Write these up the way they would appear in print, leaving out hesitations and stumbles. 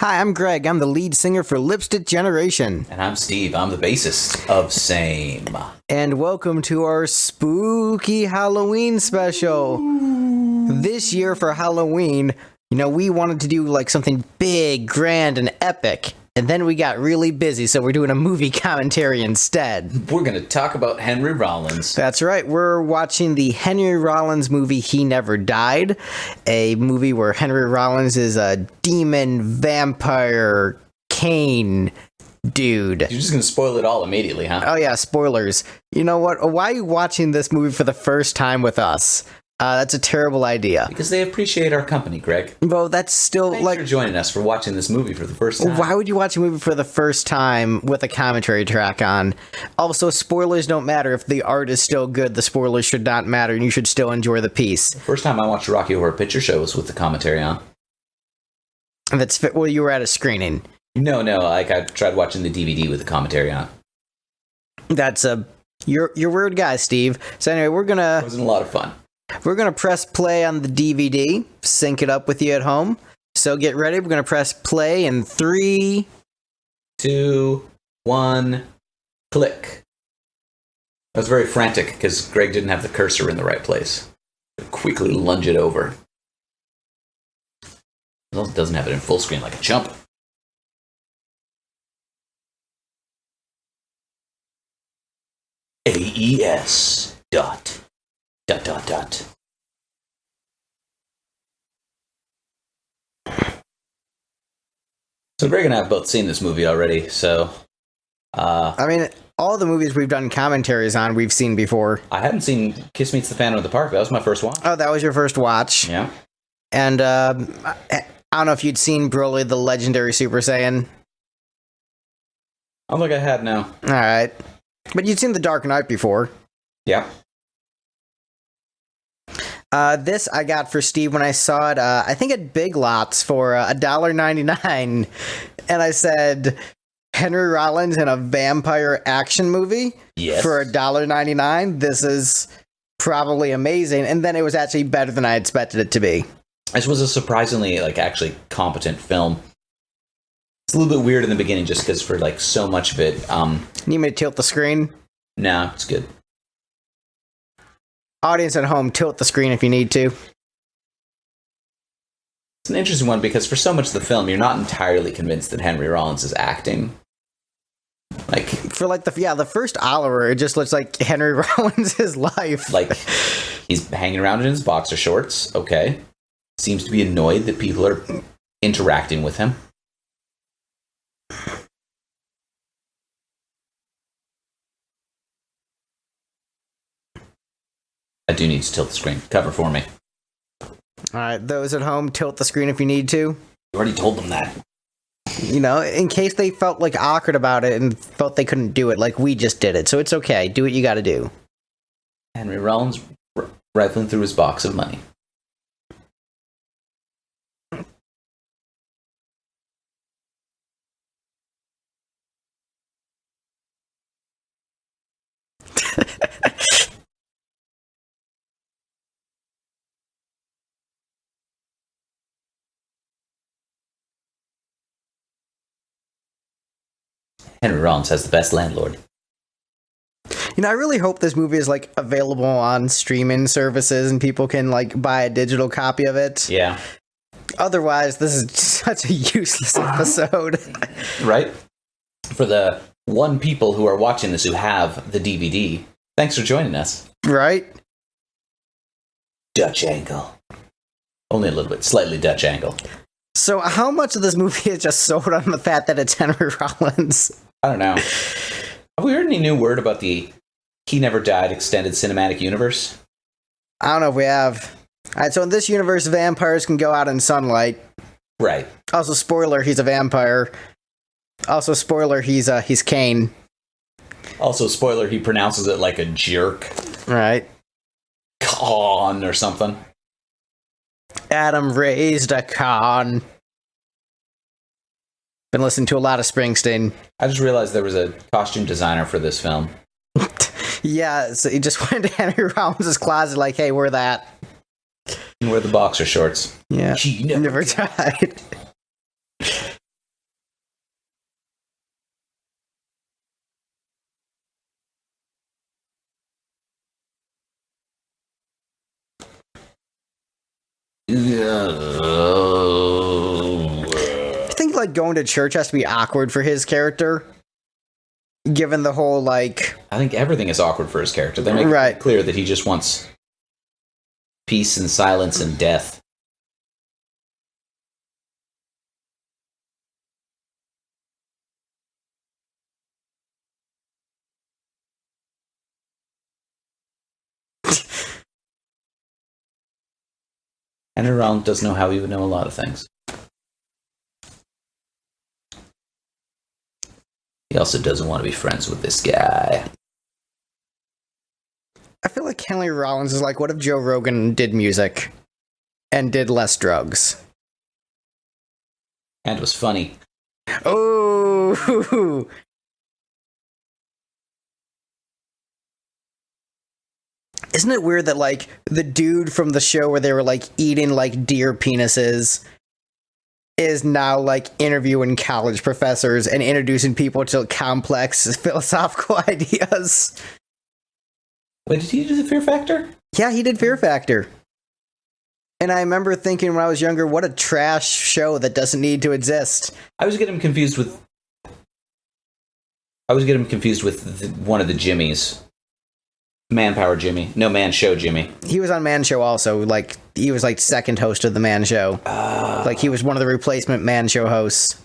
Hi, I'm Greg. I'm the lead singer for Lipstick Generation. And I'm Steve. I'm the bassist of Same. And welcome to our spooky Halloween special. This year for Halloween, we wanted to do like something big, grand, and epic. And then we got really busy, so we're doing a movie commentary instead. We're going to talk about Henry Rollins. That's right. We're watching the Henry Rollins movie, He Never Died. A movie where Henry Rollins is a demon, vampire, Kane dude. You're just going to spoil it all immediately, huh? Oh yeah, spoilers. You know what? Why are you watching this movie for the first time with us? That's a terrible idea. Because they appreciate our company, Greg. Well, that's still Thanks for joining us for watching this movie for the first time. Why would you watch a movie for the first time with a commentary track on? Also, spoilers don't matter. If the art is still good, the spoilers should not matter, and you should still enjoy the piece. The first time I watched a Rocky Horror Picture Show was with the commentary on. Well, you were at a screening. No, I tried watching the DVD with the commentary on. That's you're weird guy, Steve. So anyway, It wasn't a lot of fun. We're going to press play on the DVD, sync it up with you at home. So get ready. We're going to press play in 3, 2, 1, click. I was very frantic because Greg didn't have the cursor in the right place. I quickly lunge it over. It also doesn't have it in full screen like a chump. AES dot. Dot, dot, dot. So Greg and I have both seen this movie already, so... I mean, all the movies we've done commentaries on, we've seen before. I hadn't seen Kiss Meets the Phantom of the Park. That was my first watch. Oh, that was your first watch? Yeah. And, I don't know if you'd seen Broly the Legendary Super Saiyan. I don't think I had, no. Alright. But you'd seen The Dark Knight before. Yeah. This I got for Steve when I saw it, I think at Big Lots for $1.99. And I said, Henry Rollins in a vampire action movie? Yes. For $1.99? This is probably amazing. And then it was actually better than I expected it to be. This was a surprisingly, actually competent film. It's a little bit weird in the beginning just because for, so much of it, Need me to tilt the screen? No, it's good. Audience at home, tilt the screen if you need to. It's an interesting one because for so much of the film, you're not entirely convinced that Henry Rollins is acting. For the first hour, it just looks like Henry Rollins' life. He's hanging around in his boxer shorts, okay. Seems to be annoyed that people are interacting with him. I do need to tilt the screen. Cover for me. Alright, those at home, tilt the screen if you need to. You already told them that. In case they felt awkward about it and felt they couldn't do it, like we just did it. So it's okay. Do what you gotta do. Henry Rollins rifling through his box of money. Henry Rollins has the best landlord. I really hope this movie is available on streaming services and people can buy a digital copy of it. Yeah. Otherwise, this is such a useless episode. Right? For the one people who are watching this who have the DVD, thanks for joining us. Right? Dutch angle. Only a little bit, slightly Dutch angle. So how much of this movie is just sold on the fact that it's Henry Rollins? I don't know. Have we heard any new word about the He Never Died extended cinematic universe? I don't know if we have. Alright, so in this universe, vampires can go out in sunlight. Right. Also, spoiler, he's a vampire. Also, spoiler, he's Kane. Also, spoiler, he pronounces it like a jerk. Right. Con or something. Adam raised a con. Been listening to a lot of Springsteen. I just realized there was a costume designer for this film. Yeah, so he just went to Henry Rollins' closet hey, wear that. And wear the boxer shorts. Yeah. He never died. like going to church has to be awkward for his character, given the whole like. I think everything is awkward for his character. They make it clear that he just wants peace and silence and death. Henry Rollins doesn't know how he would know a lot of things. He also doesn't want to be friends with this guy. I feel like Henry Rollins is like, what if Joe Rogan did music and did less drugs? And was funny. Oh! Isn't it weird that, like, the dude from the show where they were, like, eating, like, deer penises is now, like, interviewing college professors and introducing people to complex philosophical ideas? Wait, did he do the Fear Factor? Yeah, he did Fear Factor. And I remember thinking when I was younger, what a trash show that doesn't need to exist. I was getting him confused with one of the Jimmys. Manpower Jimmy. No, Man Show Jimmy. He was on Man Show also. Like, he was like second host of the Man Show. Like, he was one of the replacement Man Show hosts.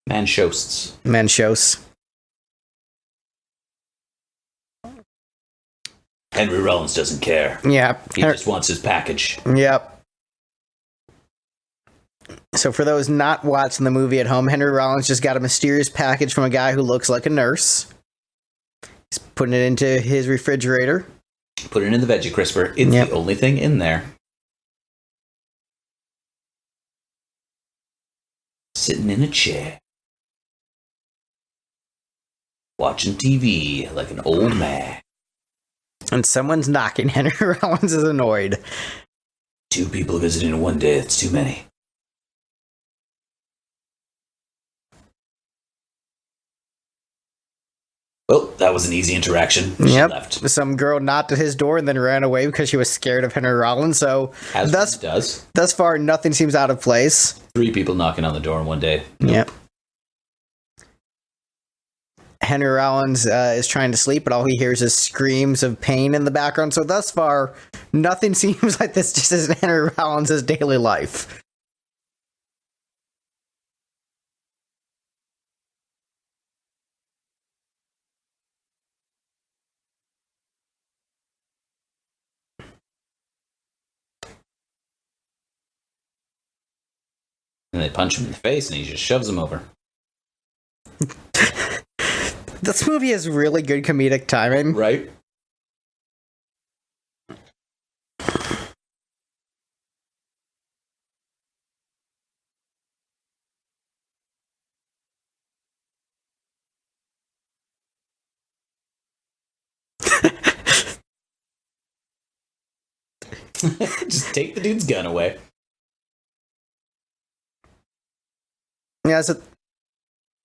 Man Shows. Man Shows. Henry Rollins doesn't care. Yeah. He just wants his package. Yep. So for those not watching the movie at home, Henry Rollins just got a mysterious package from a guy who looks like a nurse. He's putting it into his refrigerator. Put it in the veggie crisper. It's the only thing in there. Sitting in a chair. Watching TV like an old man. And someone's knocking. Henry Rollins is annoyed. 2 people visiting in one day. It's too many. Well, that was an easy interaction. She left. Some girl knocked at his door and then ran away because she was scared of Henry Rollins. So thus far, nothing seems out of place. 3 people knocking on the door in one day. Yep. Henry Rollins is trying to sleep, but all he hears is screams of pain in the background. So thus far, nothing seems like this just isn't Henry Rollins' daily life. And they punch him in the face, and he just shoves him over. This movie has really good comedic timing. Right? Just take the dude's gun away. Yeah, so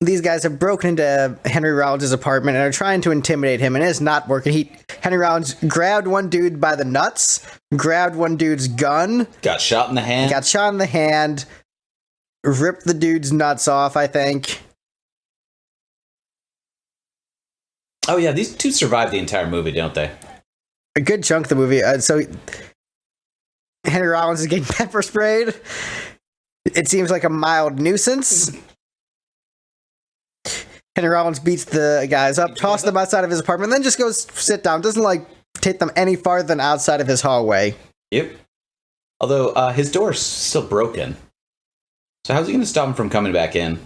these guys have broken into Henry Rollins' apartment and are trying to intimidate him, and it's not working. Henry Rollins grabbed one dude by the nuts, grabbed one dude's gun. Got shot in the hand. Ripped the dude's nuts off, I think. Oh yeah, these 2 survived the entire movie, don't they? A good chunk of the movie. So Henry Rollins is getting pepper sprayed. It seems like a mild nuisance. Henry Rollins beats the guys up, tosses them outside of his apartment, then just goes sit down. Doesn't, like, take them any farther than outside of his hallway. Yep. Although, his door's still broken. So how's he going to stop him from coming back in?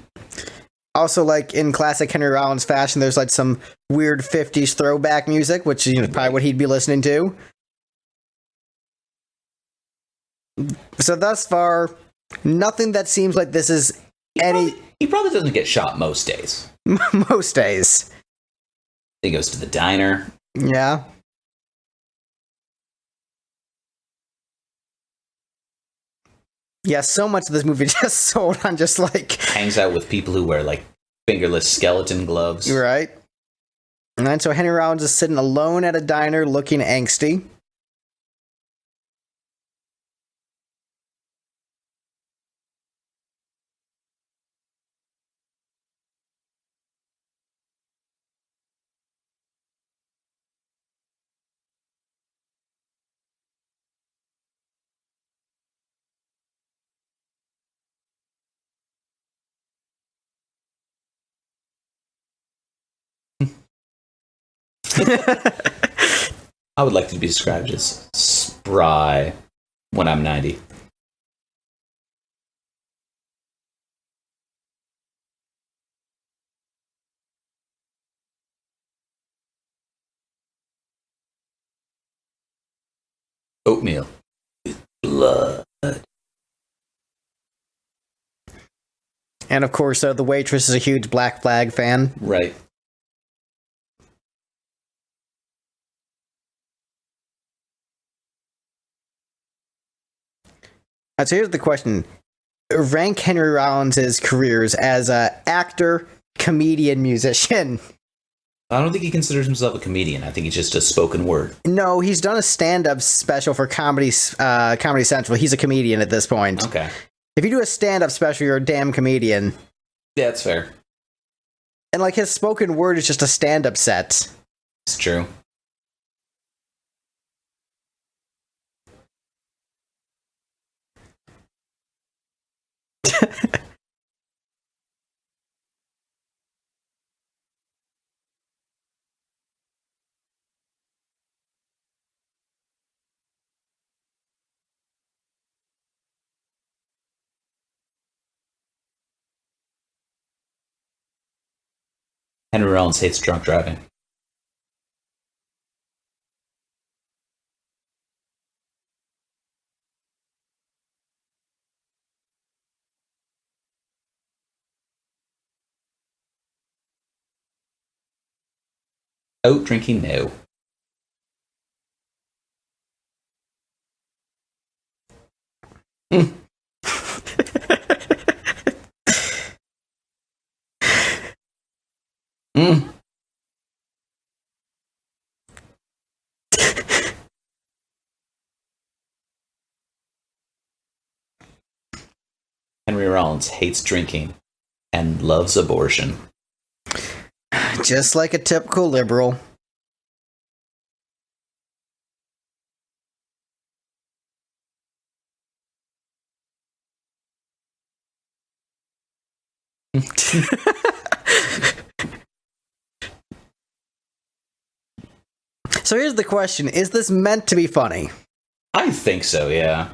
Also, like, in classic Henry Rollins fashion, there's, like, some weird 50s throwback music, which is probably what he'd be listening to. So thus far, nothing that seems like this is He probably doesn't get shot most days. Most days. He goes to the diner. Yeah. Yeah, so much of this movie just sold on just like... Hangs out with people who wear like fingerless skeleton gloves. Right. And then so Henry Rollins is sitting alone at a diner looking angsty. I would like to be described as spry when I'm 90. Oatmeal. Blood. And of course, the waitress is a huge Black Flag fan. Right. So here's the question. Rank Henry Rollins' careers as an actor, comedian, musician. I don't think he considers himself a comedian. I think he's just a spoken word. No, he's done a stand-up special for Comedy Central. He's a comedian at this point. Okay. If you do a stand-up special, you're a damn comedian. Yeah, that's fair. And like his spoken word is just a stand-up set. It's true. Henry Rollins hates drunk driving. Out drinking, no. Mm. Henry Rollins hates drinking and loves abortion. Just like a typical liberal. So here's the question. Is this meant to be funny? I think so, yeah.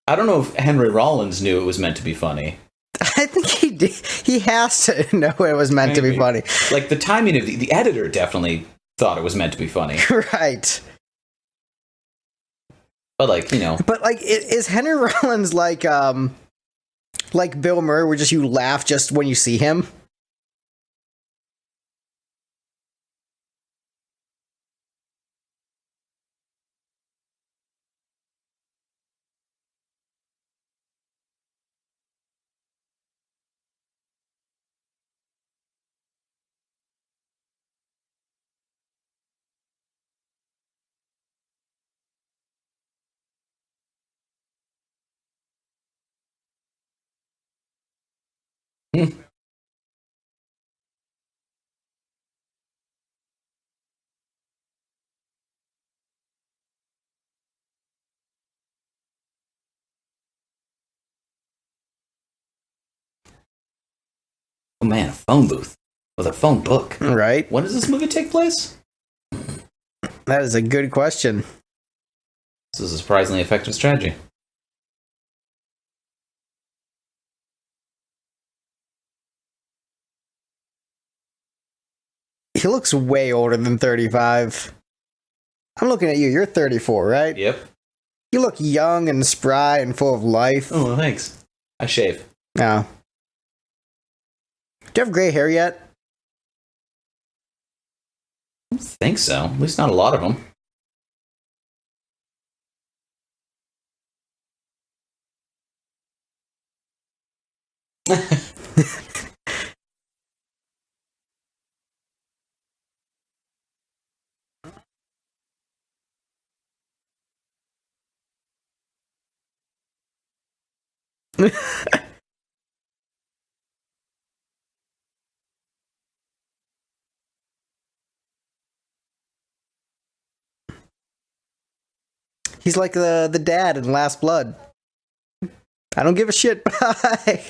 I don't know if Henry Rollins knew it was meant to be funny. I think he did. He has to know it was meant to be funny. Like, the timing of the editor definitely thought it was meant to be funny. Right. But, like, you know. But, like, is Henry Rollins like Bill Murray, where just you laugh just when you see him? Oh man, a phone booth with a phone book. Right. When does this movie take place? That is a good question. This is a surprisingly effective strategy. He looks way older than 35. I'm looking at you. You're 34, right? Yep. You look young and spry and full of life. Oh, well, thanks. I shave. No. Do you have gray hair yet? I don't think so. At least not a lot of them. He's like the dad in Last Blood. I don't give a shit. Bye.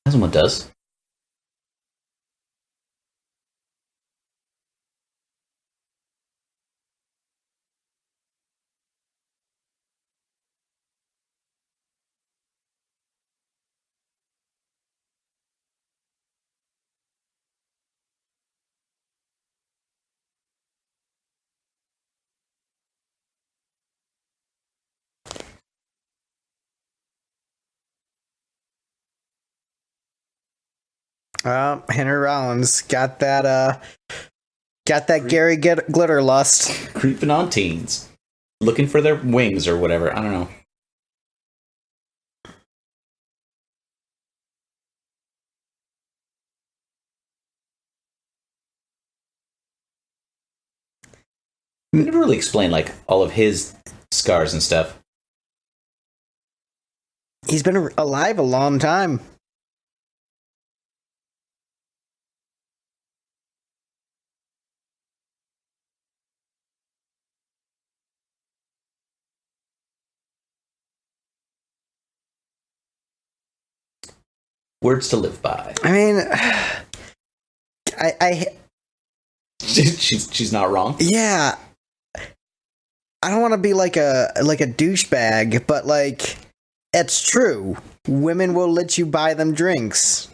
As one does. Henry Rollins got that Gary Glitter lust. Creeping on teens. Looking for their wings or whatever. I don't know. They never really explained, like, all of his scars and stuff. He's been alive a long time. Words to live by. I mean, I she's not wrong. yeah. I don't want to be like a douchebag, but like, it's true. Women will let you buy them drinks.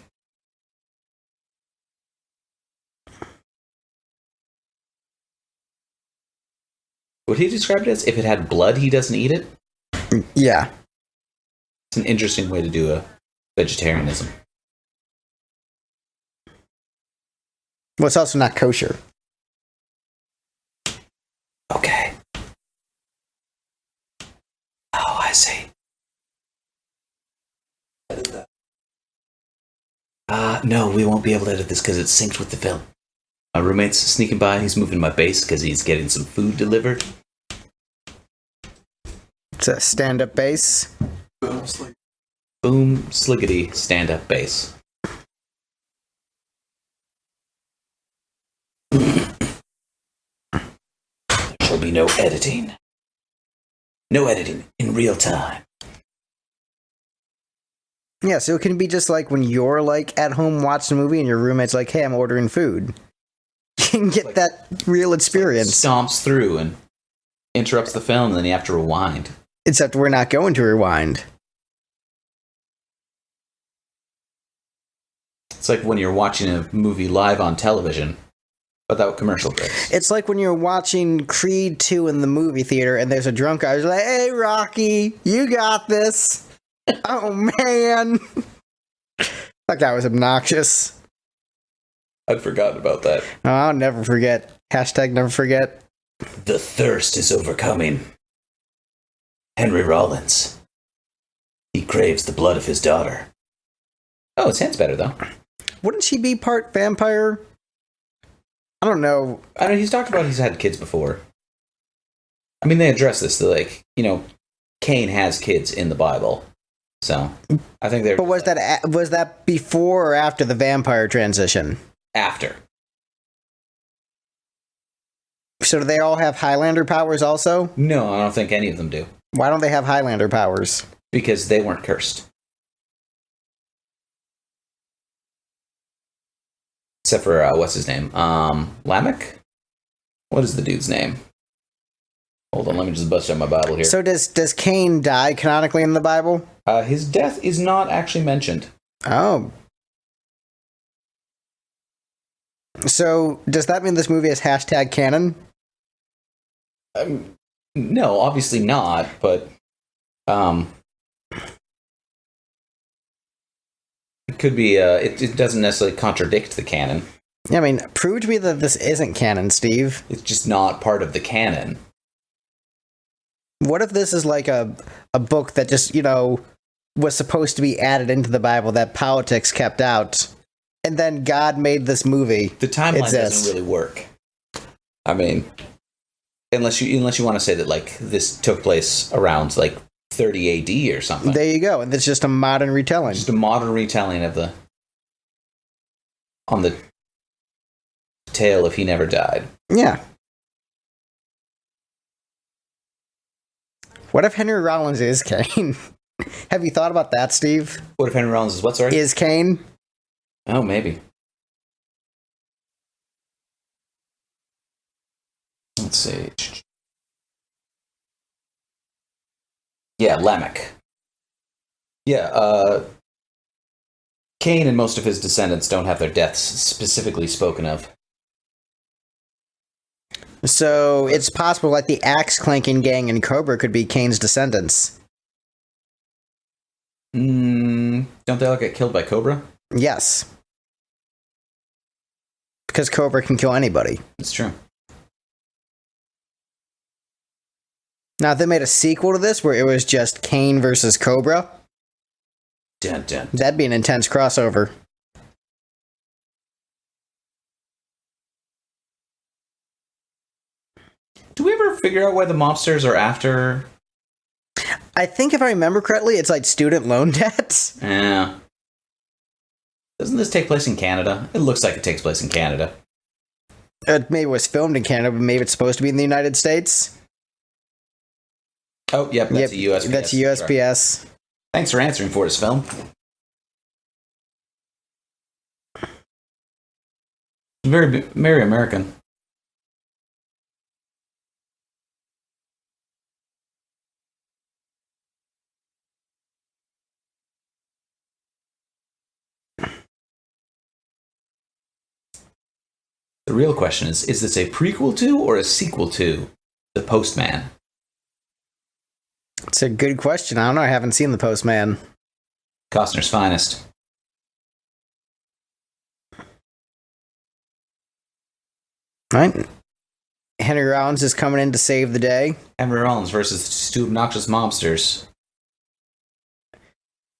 Would he describe it as if it had blood, he doesn't eat it? Yeah. It's an interesting way to do a vegetarianism. Well, it's also not kosher. Okay. Oh, I see. No, we won't be able to edit this because it's synced with the film. My roommate's sneaking by. He's moving my base because he's getting some food delivered. It's a stand-up bass. Boom, sliggity, stand-up bass. There'll be no editing. No editing in real time. Yeah, so it can be just like when you're like at home watching a movie and your roommate's like, "Hey, I'm ordering food." You can get like, that real experience. Stomps through and interrupts the film, and then you have to rewind. Except we're not going to rewind. It's like when you're watching a movie live on television without commercial breaks. It's like when you're watching Creed 2 in the movie theater and there's a drunk guy who's like, "Hey, Rocky, you got this." Oh, man. That guy was obnoxious. I'd forgotten about that. Oh, I'll never forget. Hashtag never forget. The thirst is overcoming. Henry Rollins. He craves the blood of his daughter. Oh, it sounds better, though. Wouldn't she be part vampire? I don't know. I know he's talked about he's had kids before. I mean, they address this. They're like, Cain has kids in the Bible. So, I think they're... But was that before or after the vampire transition? After. So do they all have Highlander powers also? No, I don't think any of them do. Why don't they have Highlander powers? Because they weren't cursed. Except for, what's his name? Lamech? What is the dude's name? Hold on, let me just bust out my Bible here. So does Cain die canonically in the Bible? His death is not actually mentioned. Oh. So does that mean this movie is hashtag canon? No, obviously not, but it could be, it doesn't necessarily contradict the canon. I mean, prove to me that this isn't canon, Steve. It's just not part of the canon. What if this is like a book that just, was supposed to be added into the Bible that politics kept out, and then God made this movie? The timeline doesn't really work. I mean, unless you want to say that like this took place around like 30 AD or something. There you go, and it's just a modern retelling. Just a modern retelling of the tale of he never died. Yeah. What if Henry Rollins is Cain? Have you thought about that, Steve? What if Henry Rollins is what, sorry? Is Kane? Oh, maybe. Let's see. Yeah, Lamech. Yeah, Cain and most of his descendants don't have their deaths specifically spoken of. So it's possible like the axe clanking gang in Cobra could be Kane's descendants. Don't they all get killed by Cobra? Yes. Because Cobra can kill anybody. It's true. Now, if they made a sequel to this where it was just Kane versus Cobra, Dun, dun. that'd be an intense crossover. Do we ever figure out why the mobsters are after? I think if I remember correctly, it's like student loan debts. Yeah. Doesn't this take place in Canada? It looks like it takes place in Canada. Maybe it was filmed in Canada, but maybe it's supposed to be in the United States. Oh, yep, that's a USPS. That's a USPS. Right. Thanks for answering for us, film. Very American. The real question is this a prequel to or a sequel to The Postman? It's a good question. I don't know. I haven't seen The Postman. Costner's finest. Right. Henry Rollins is coming in to save the day. Henry Rollins versus two obnoxious mobsters.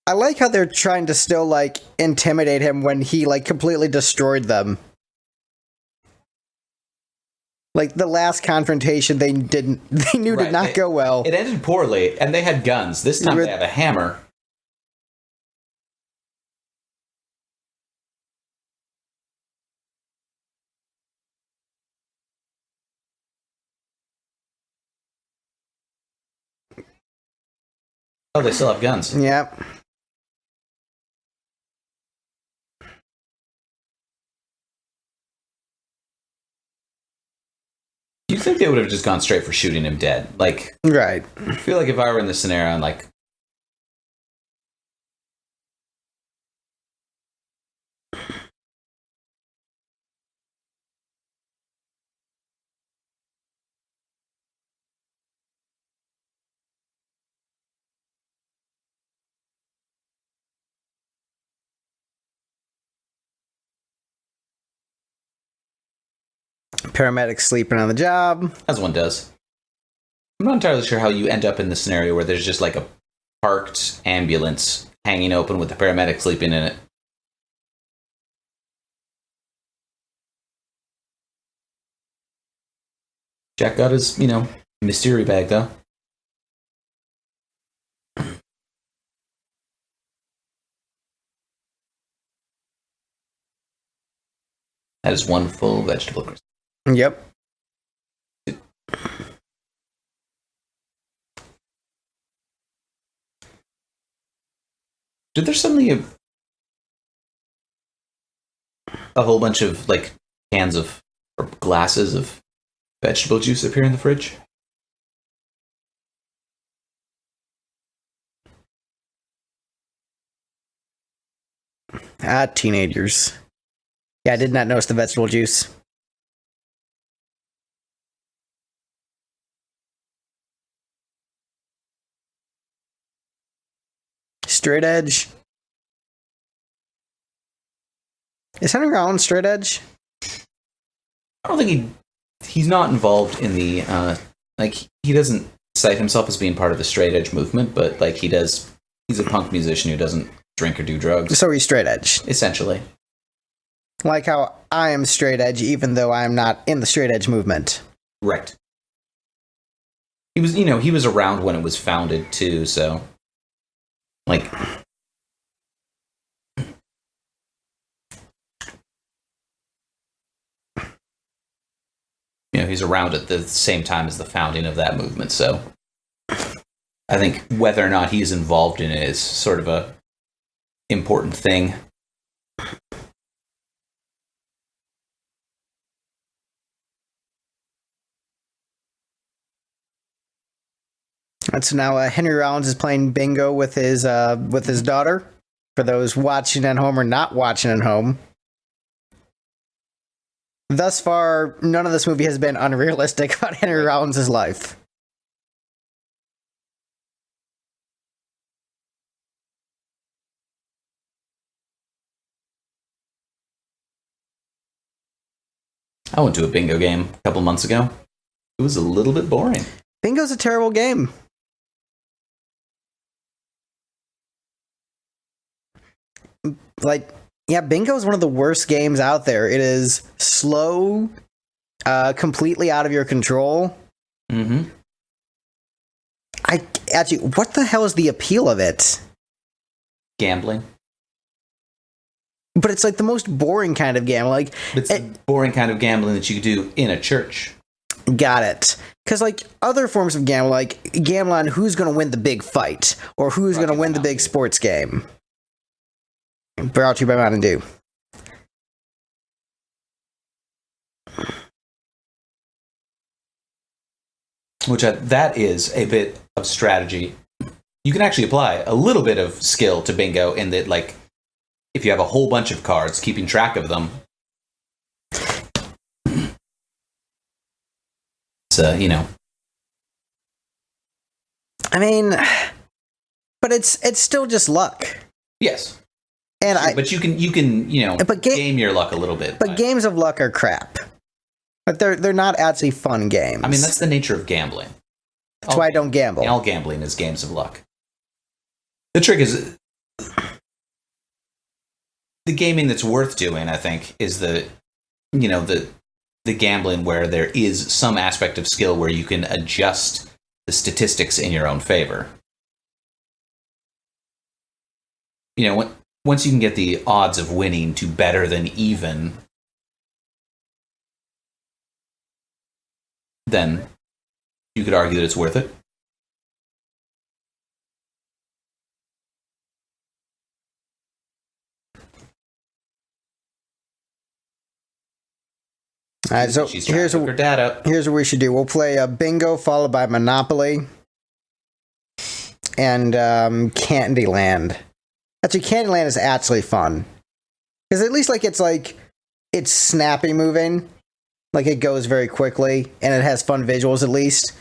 I like how they're trying to still, like, intimidate him when he, like, completely destroyed them. Like, the last confrontation they knew did not go well. It ended poorly, and they had guns. This time they have a hammer. Oh, they still have guns. Yep. You think they would have just gone straight for shooting him dead? Like, right. I feel like if I were in this scenario, I'm like, Paramedics sleeping on the job. as one does. I'm not entirely sure how you end up in the scenario where there's just like a parked ambulance hanging open with the paramedic sleeping in it. Jack got his, mystery bag, though. That is one full vegetable crisp. Yep. Did there suddenly a whole bunch of, like, cans of, or glasses of vegetable juice appear in the fridge? Teenagers. Yeah, I did not notice the vegetable juice. Straight edge. Is Henry Rollins straight edge? I don't think he's not involved in the, he doesn't cite himself as being part of the straight edge movement, but, like, he's a punk musician who doesn't drink or do drugs. So he's straight edge. Essentially. Like how I am straight edge even though I am not in the straight edge movement. Right. He was around when it was founded, too, so, like, he's around at the same time as the founding of that movement, so. I think whether or not he's involved in it is sort of a important thing. And so now Henry Rollins is playing bingo with his daughter. For those watching at home or not watching at home. Thus far, none of this movie has been unrealistic about Henry Rollins' life. I went to a bingo game a couple months ago. It was a little bit boring. Bingo's a terrible game. Like, yeah, bingo is one of the worst games out there. It is slow, completely out of your control. Mm-hmm. What the hell is the appeal of it? Gambling. But it's like the most boring kind of gambling. Like, it's the boring kind of gambling that you do in a church. Got it. Because like other forms of gambling, like gamble on who's going to win the big fight or who's going to win the big sports game. Brought to you by Mountain Dew. That is a bit of strategy. You can actually apply a little bit of skill to bingo in that, like, if you have a whole bunch of cards, keeping track of them. So, I mean, but it's still just luck. Yes. And but you can game your luck a little bit. But games of luck are crap. But they're not actually fun games. I mean, that's the nature of gambling. That's why I don't gamble. All gambling is games of luck. The trick is the gaming that's worth doing, I think, is the gambling where there is some aspect of skill where you can adjust the statistics in your own favor. Once you can get the odds of winning to better than even, then you could argue that it's worth it. All right, so here's what we should do. We'll play bingo followed by Monopoly and Candyland. Actually, Candyland is actually fun because at least it's snappy moving, like it goes very quickly and it has fun visuals at least.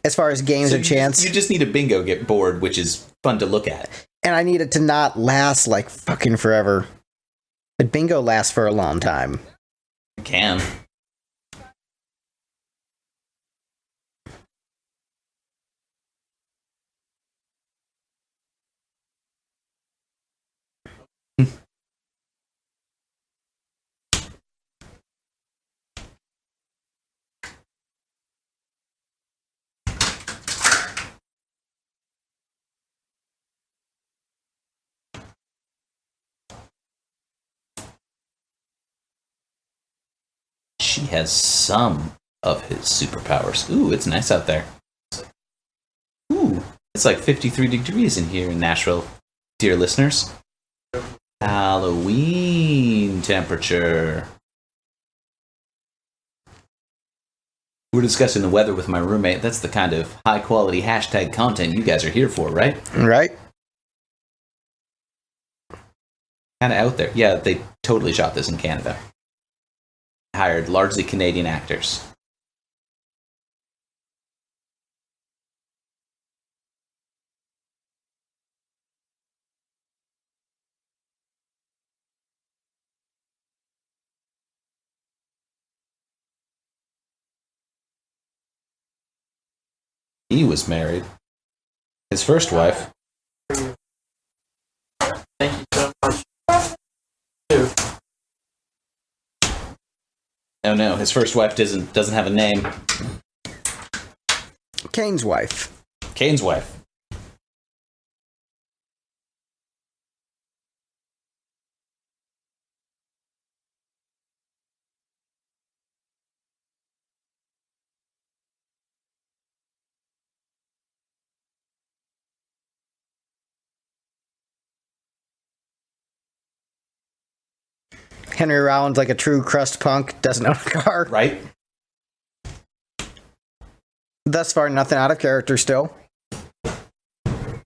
As far as games of chance, you just need a bingo board, which is fun to look at, and I need it to not last like fucking forever. But bingo lasts for a long time. It can. She has some of his superpowers. Ooh, it's nice out there. Ooh, it's like 53 degrees in here in Nashville, dear listeners. Halloween temperature. We're discussing the weather with my roommate. That's the kind of high-quality hashtag content you guys are here for, right? Right. Kind of out there. Yeah, they totally shot this in Canada. Hired largely Canadian actors. He was married. His first wife. Thank you so much. Oh no, his first wife doesn't have a name. Kane's wife. Kane's wife. Henry Rollins, like a true crust punk, doesn't own a car. Right? Thus far, nothing out of character still. A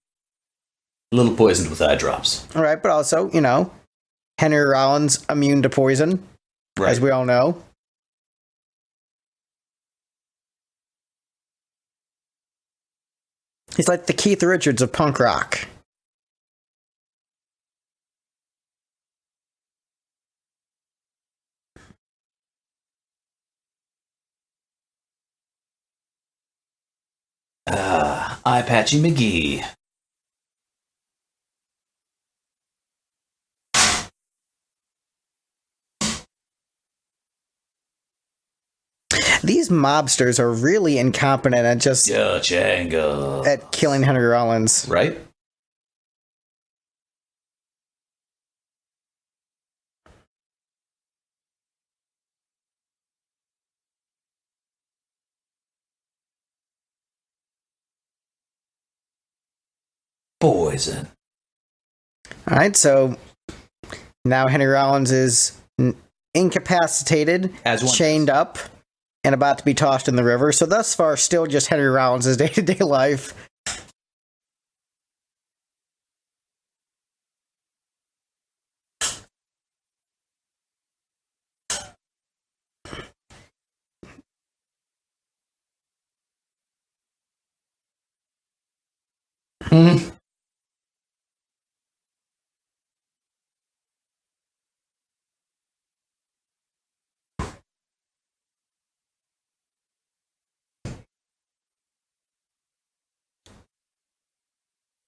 little poisoned with eye drops. All right, but also, Henry Rollins immune to poison, Right. as we all know. He's like the Keith Richards of punk rock. Eye Patchy McGee. These mobsters are really incompetent at just Django. at killing Henry Rollins. Right? Poison. All right, so now Henry Rollins is incapacitated, As one chained up, and about to be tossed in the river. So thus far, still just Henry Rollins' day-to-day life.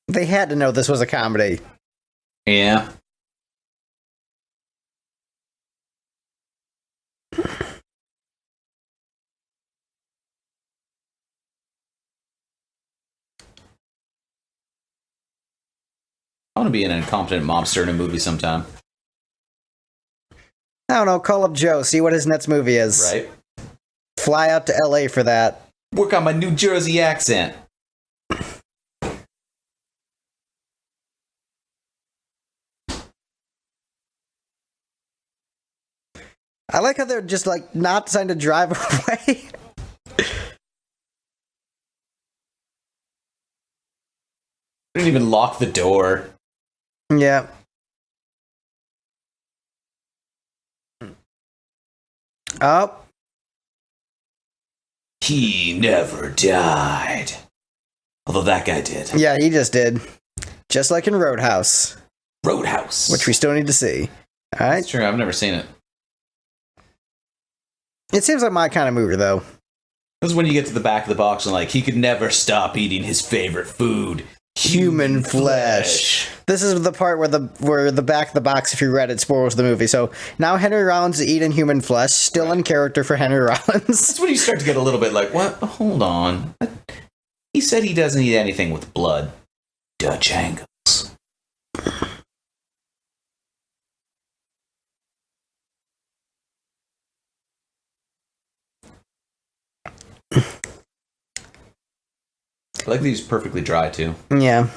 They had to know this was a comedy. Yeah. I want to be an incompetent mobster in a movie sometime. I don't know, call up Joe, see what his next movie is. Right? Fly out to LA for that. Work on my New Jersey accent. I like how they're just like not deciding to drive away. Didn't even lock the door. Yeah. Oh, He never died. Although that guy did. yeah, he just did. Just like in Roadhouse, Roadhouse. which we still need to see. All right. That's true, I've never seen it. It seems like my kind of movie, though. This is when you get to the back of the box and like, he could never stop eating his favorite food. Human flesh. This is the part where the back of the box, if you read it, spoils the movie. So now Henry Rollins is eating human flesh, still in character for Henry Rollins. That's when you start to get a little bit like, what? Hold on. He said he doesn't eat anything with blood. Dutch angles. I like these perfectly dry too. Yeah.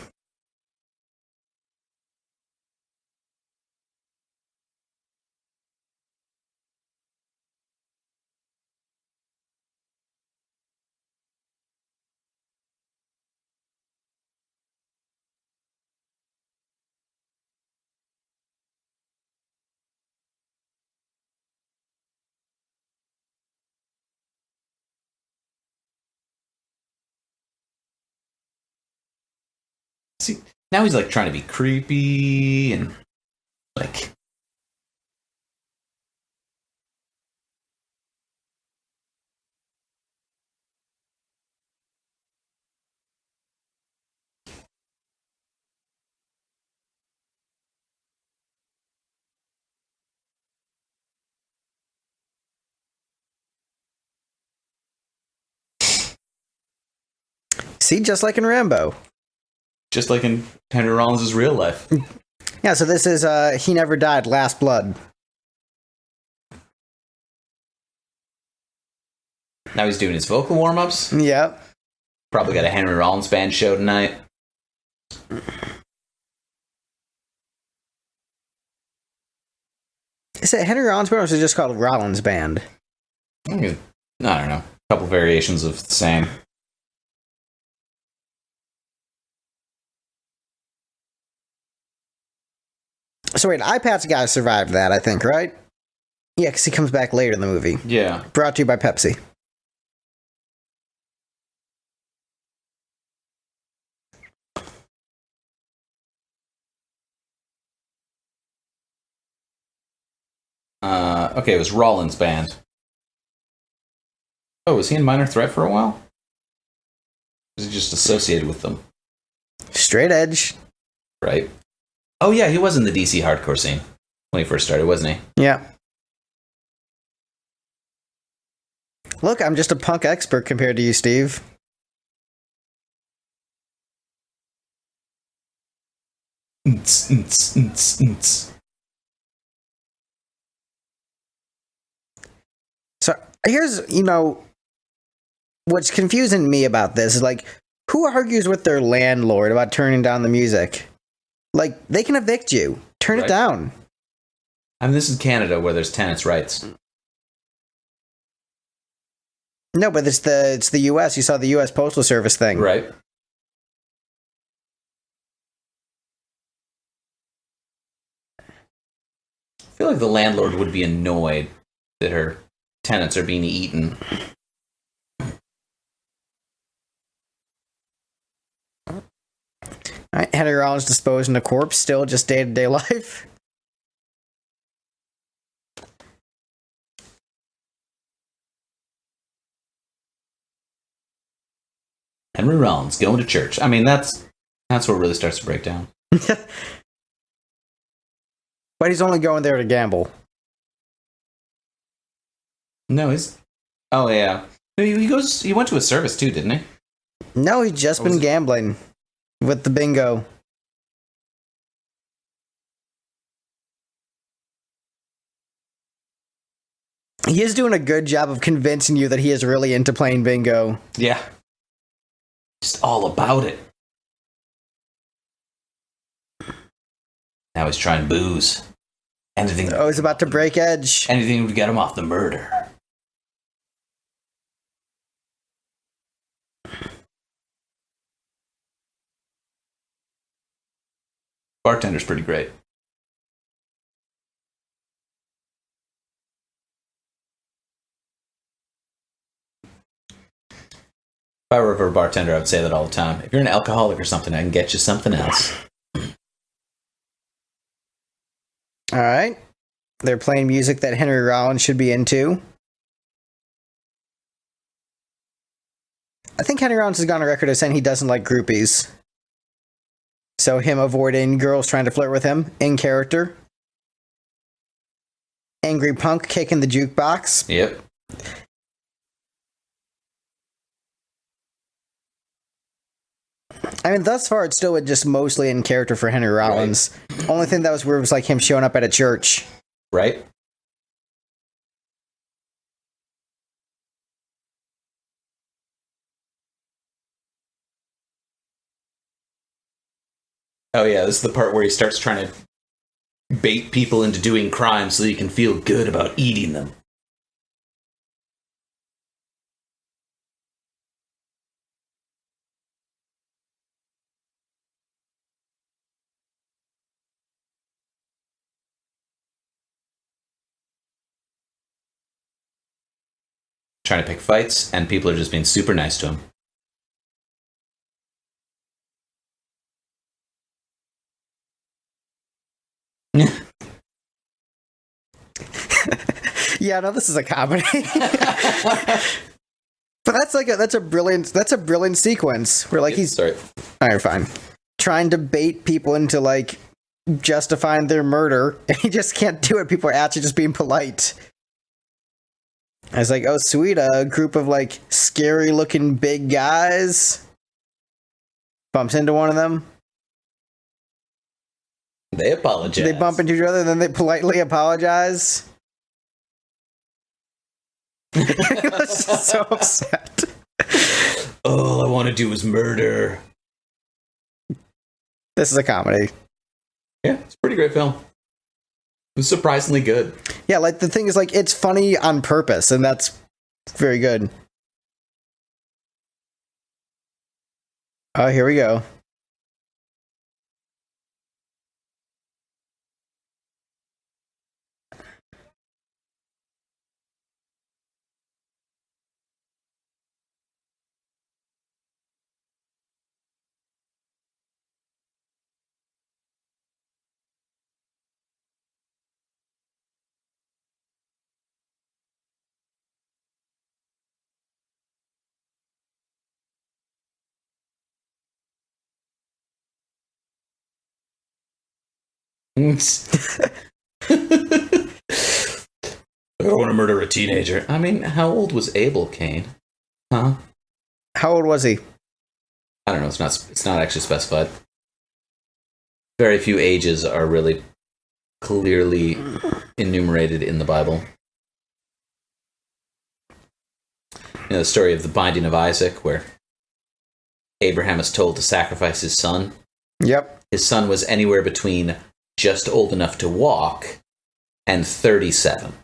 See, now he's like trying to be creepy and like. See, just like in Rambo. Just like in Henry Rollins' real life. Yeah, so this is He Never Died, Last Blood. Now he's doing his vocal warm-ups. Yep. Probably got a Henry Rollins band show tonight. Is it Henry Rollins Band or is it just called Rollins Band? I don't know. A couple variations of the same. So wait, iPad's got to survive that, I think, right? Yeah, because he comes back later in the movie. Yeah. Brought to you by Pepsi. Okay, it was Rollins Band. Oh, was he in Minor Threat for a while? Was he just associated with them? Straight edge. Right. Oh yeah, he was in the DC hardcore scene when he first started, wasn't he? Yeah. Look, I'm just a punk expert compared to you, Steve. So here's, what's confusing me about this is like, who argues with their landlord about turning down the music? Like, they can evict you. Turn it down. I mean, this is Canada where there's tenants' rights. No, but it's the U.S. You saw the U.S. Postal Service thing. Right. I feel like the landlord would be annoyed that her tenants are being eaten. All right, Henry Rollins disposing a corpse, still just day-to-day life. Henry Rollins going to church. I mean, that's where it really starts to break down. But he's only going there to gamble. No, he's... Oh, yeah. No, he went to a service, too, didn't he? No, he's just been gambling with the bingo. He is doing a good job of convincing you that he is really into playing bingo. Yeah. Just all about it. Now he's trying booze. Anything. Oh, he's about to break edge. Anything to get him off the murder. Bartender's pretty great. If I were ever a bartender, I would say that all the time. If you're an alcoholic or something, I can get you something else. All right. They're playing music that Henry Rollins should be into. I think Henry Rollins has gone on record as saying he doesn't like groupies. So him avoiding girls trying to flirt with him in character. Angry punk kicking the jukebox. Yep. I mean, thus far, it's still just mostly in character for Henry Rollins. Right. Only thing that was weird was like him showing up at a church. Right. Oh yeah, this is the part where he starts trying to bait people into doing crimes so he can feel good about eating them. Trying to pick fights, and people are just being super nice to him. Yeah, no, this is a comedy. But that's a brilliant sequence where like he's sorry. All right, fine. Trying to bait people into like justifying their murder, and he just can't do it. People are actually just being polite. I was like, oh, sweet, a group of, like, scary-looking big guys. Bumps into one of them. They apologize. They bump into each other, then they politely apologize. He was just so upset. All I want to do is murder. This is a comedy. Yeah, it's a pretty great film. was surprisingly good. Yeah, like the thing is, like, it's funny on purpose, and that's very good. Oh, here we go. I don't want to murder a teenager. I mean, how old was Abel Cain? Huh? How old was he? I don't know. It's not actually specified. Very few ages are really clearly enumerated in the Bible. You know, the story of the binding of Isaac, where Abraham is told to sacrifice his son. Yep. His son was anywhere between just old enough to walk and 37.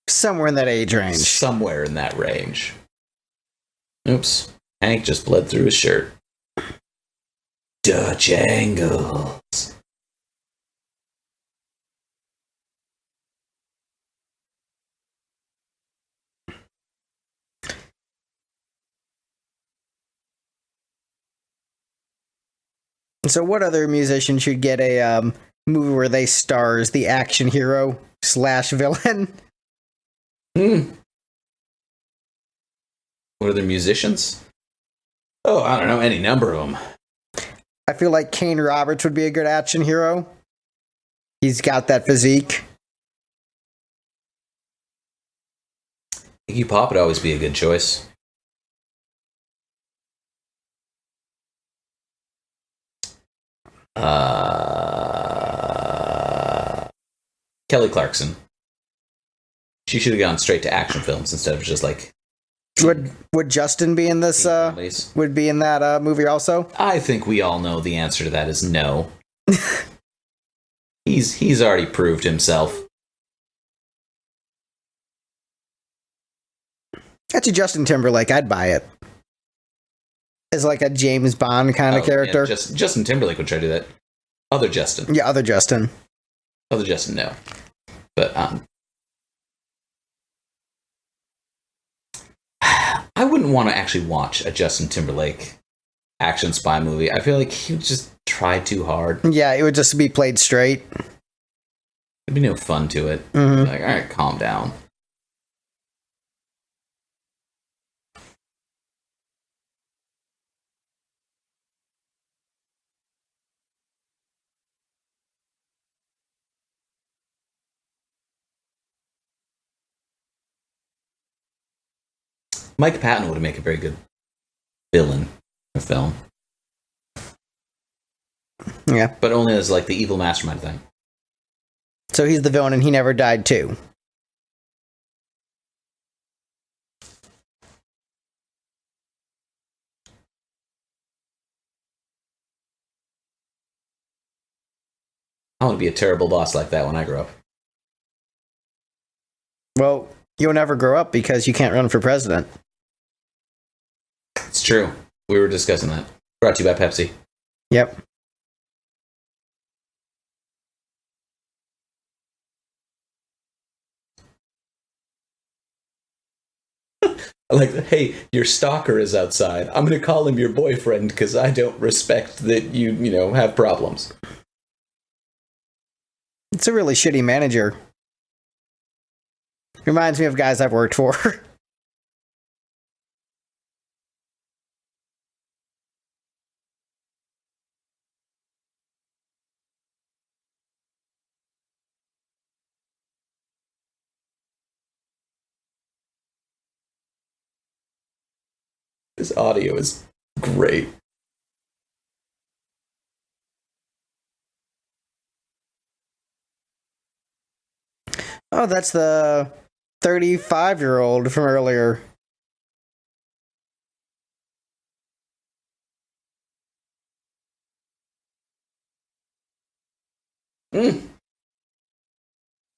Somewhere in that age range. Somewhere in that range. Oops. Hank just bled through his shirt. Dutch angles. So what other musician should get a movie where they star as the action hero / villain? What are the musicians? Oh, I don't know, any number of them. I feel like Kane Roberts would be a good action hero. He's got that physique. Iggy Pop would always be a good choice. Kelly Clarkson. She should have gone straight to action films instead of just like. Would Justin be in this? Would be in that movie also? I think we all know the answer to that is no. He's already proved himself. Actually, Justin Timberlake, I'd buy it. As like a James Bond kind of character. Yeah, Justin Timberlake would try to do that. Other Justin. Yeah, other Justin. Other Justin, no. But I wouldn't want to actually watch a Justin Timberlake action spy movie. I feel like he would just try too hard. Yeah, it would just be played straight. There'd be no fun to it. Mm-hmm. Like, all right, calm down. Mike Patton would make a very good villain in a film. Yeah. But only as like the evil mastermind thing. So he's the villain and he never died too. I want to be a terrible boss like that when I grow up. Well, you'll never grow up because you can't run for president. It's true. We were discussing that. Brought to you by Pepsi. Yep. Like, hey, your stalker is outside. I'm going to call him your boyfriend because I don't respect that you have problems. It's a really shitty manager. Reminds me of guys I've worked for. This audio is great. Oh, that's the 35-year-old from earlier.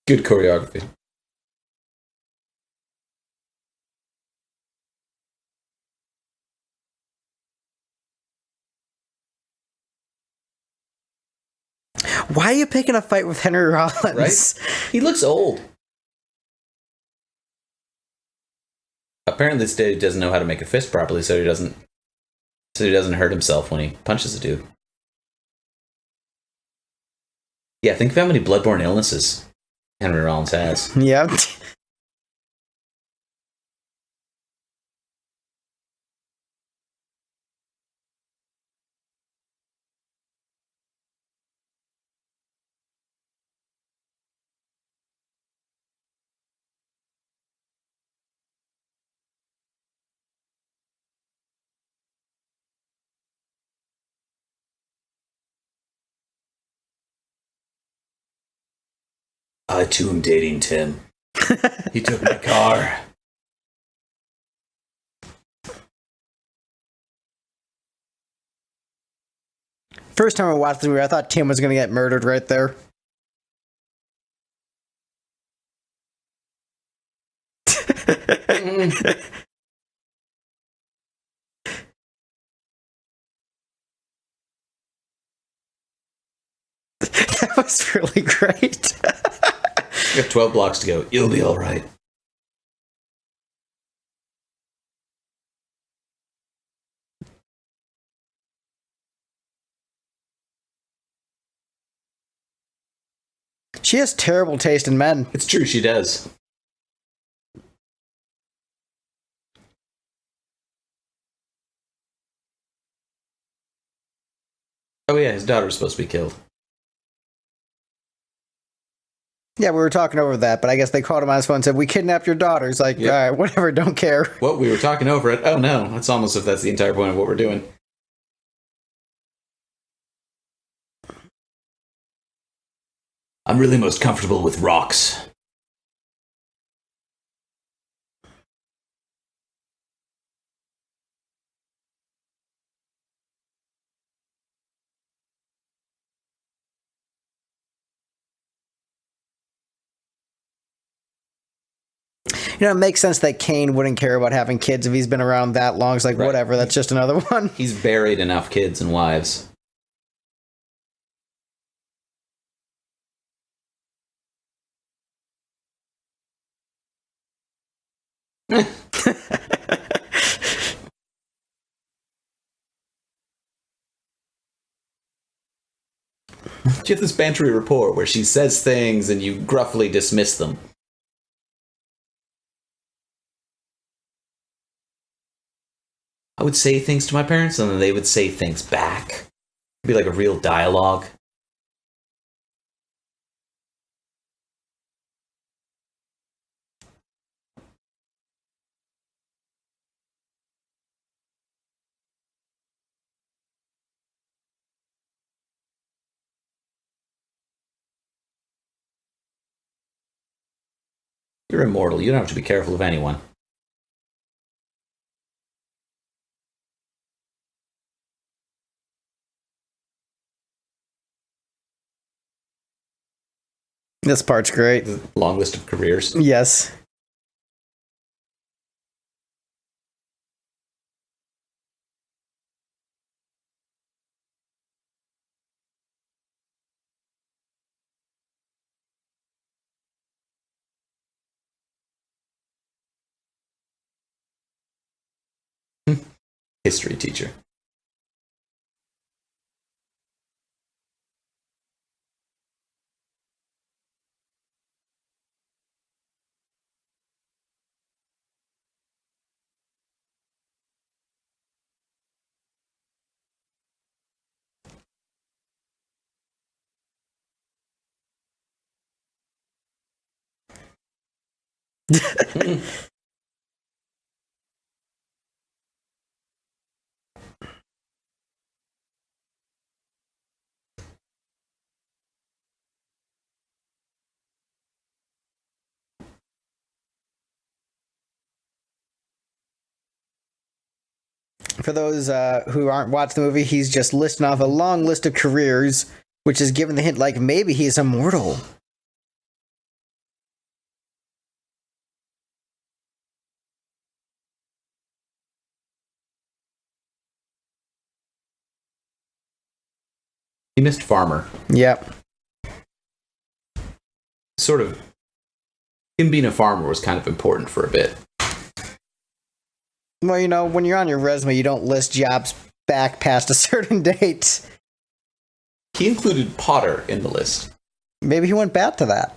Good choreography. Why are you picking a fight with Henry Rollins? Right? He looks old. Apparently, this dude doesn't know how to make a fist properly, so he doesn't hurt himself when he punches a dude. Yeah, think of how many bloodborne illnesses Henry Rollins has. Yep. I too am dating Tim. He took my car. First time I watched the movie, I thought Tim was going to get murdered right there. That was really great. You got 12 blocks to go. You'll be all right. She has terrible taste in men. It's true, she does. Oh yeah, his daughter was supposed to be killed. Yeah, we were talking over that, but I guess they called him on his phone and said, "We kidnapped your daughter." He's like, Yep. all right, whatever, don't care. What, we were talking over it? Oh no, it's almost if that's the entire point of what we're doing. I'm really most comfortable with rocks. You know, it makes sense that Kane wouldn't care about having kids if he's been around that long. It's like, Right. whatever, that's just another one. He's buried enough kids and wives. You have this bantery rapport where she says things and you gruffly dismiss them. I would say things to my parents and then they would say things back. It'd be like a real dialogue. You're immortal. You don't have to be careful of anyone. This part's great. Long list of careers. Yes. History teacher. For those who aren't watching the movie, he's just listing off a long list of careers which is giving the hint like maybe he's immortal. He missed Farmer. Yep. Sort of, him being a farmer was kind of important for a bit. Well, when you're on your resume, you don't list jobs back past a certain date. He included Potter in the list. Maybe he went back to that.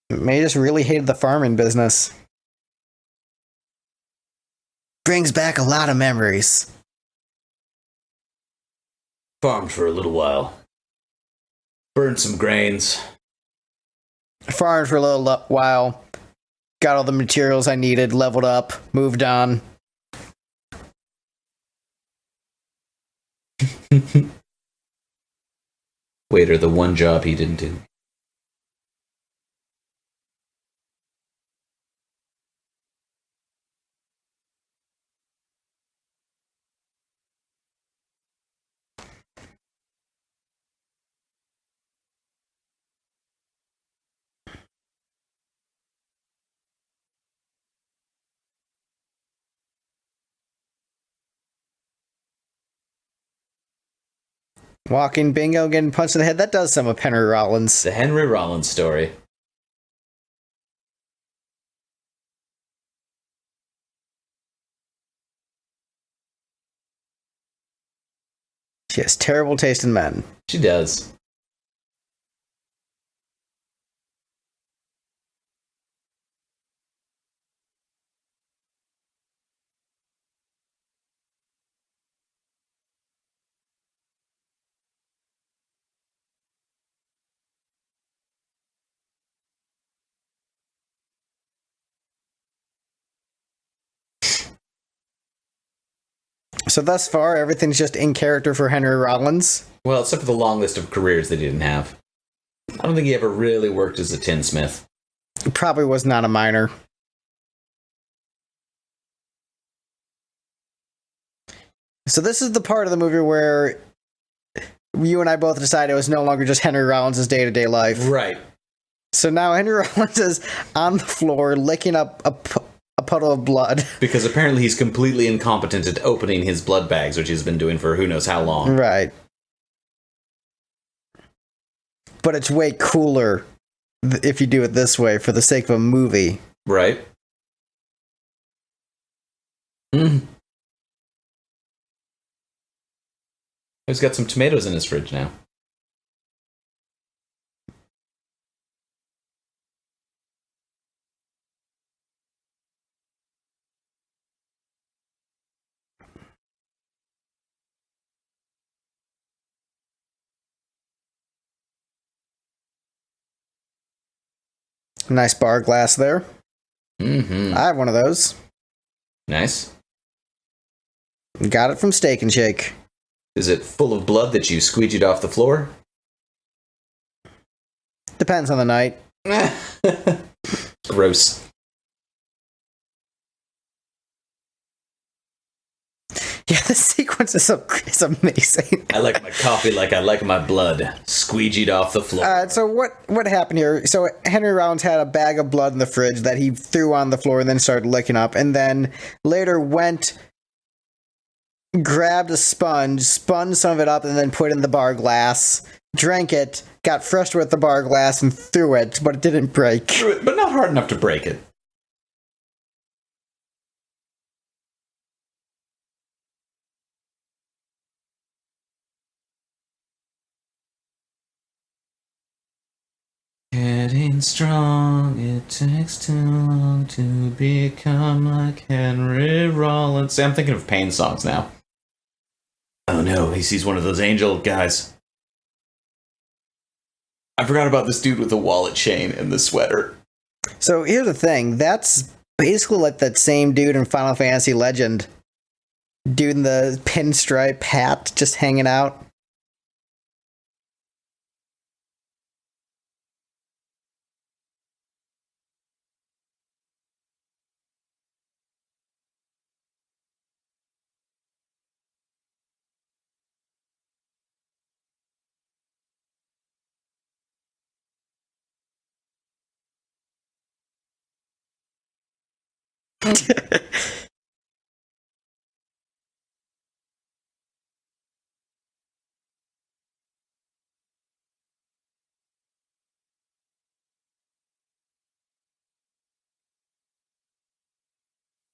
Maybe he just really hated the farming business. Brings back a lot of memories. Farmed for a little while. Burned some grains. Farmed for a little while. Got all the materials I needed, leveled up, moved on. Waiter, the one job he didn't do. Walking bingo, getting punched in the head. That does some of Henry Rollins. The Henry Rollins story. She has terrible taste in men. She does. So thus far, everything's just in character for Henry Rollins. Well, except for the long list of careers that he didn't have. I don't think he ever really worked as a tinsmith. Probably was not a minor. So this is the part of the movie where you and I both decided it was no longer just Henry Rollins' day-to-day life. Right. So now Henry Rollins is on the floor licking up a puddle of blood. Because apparently he's completely incompetent at opening his blood bags, which he's been doing for who knows how long. Right. But it's way cooler if you do it this way for the sake of a movie. Right. He's got some tomatoes in his fridge now. Nice bar glass there. Mm-hmm. I have one of those. Nice. Got it from Steak and Shake. Is it full of blood that you squeegeed off the floor? Depends on the night. Gross. Yeah, this sequence is amazing. I like my coffee like I like my blood. Squeegeed off the floor. So what happened here? So Henry Rollins had a bag of blood in the fridge that he threw on the floor and then started licking up, and then later grabbed a sponge, spun some of it up, and then put it in the bar glass, drank it, got frustrated with the bar glass, and threw it, but it didn't break. Threw it, but not hard enough to break it. Getting strong, it takes too long to become like Henry Rollins. See, I'm thinking of Pain songs now. Oh no, he sees one of those angel guys. I forgot about this dude with the wallet chain and the sweater. So here's the thing. That's basically like that same dude in Final Fantasy Legend. Dude in the pinstripe hat just hanging out.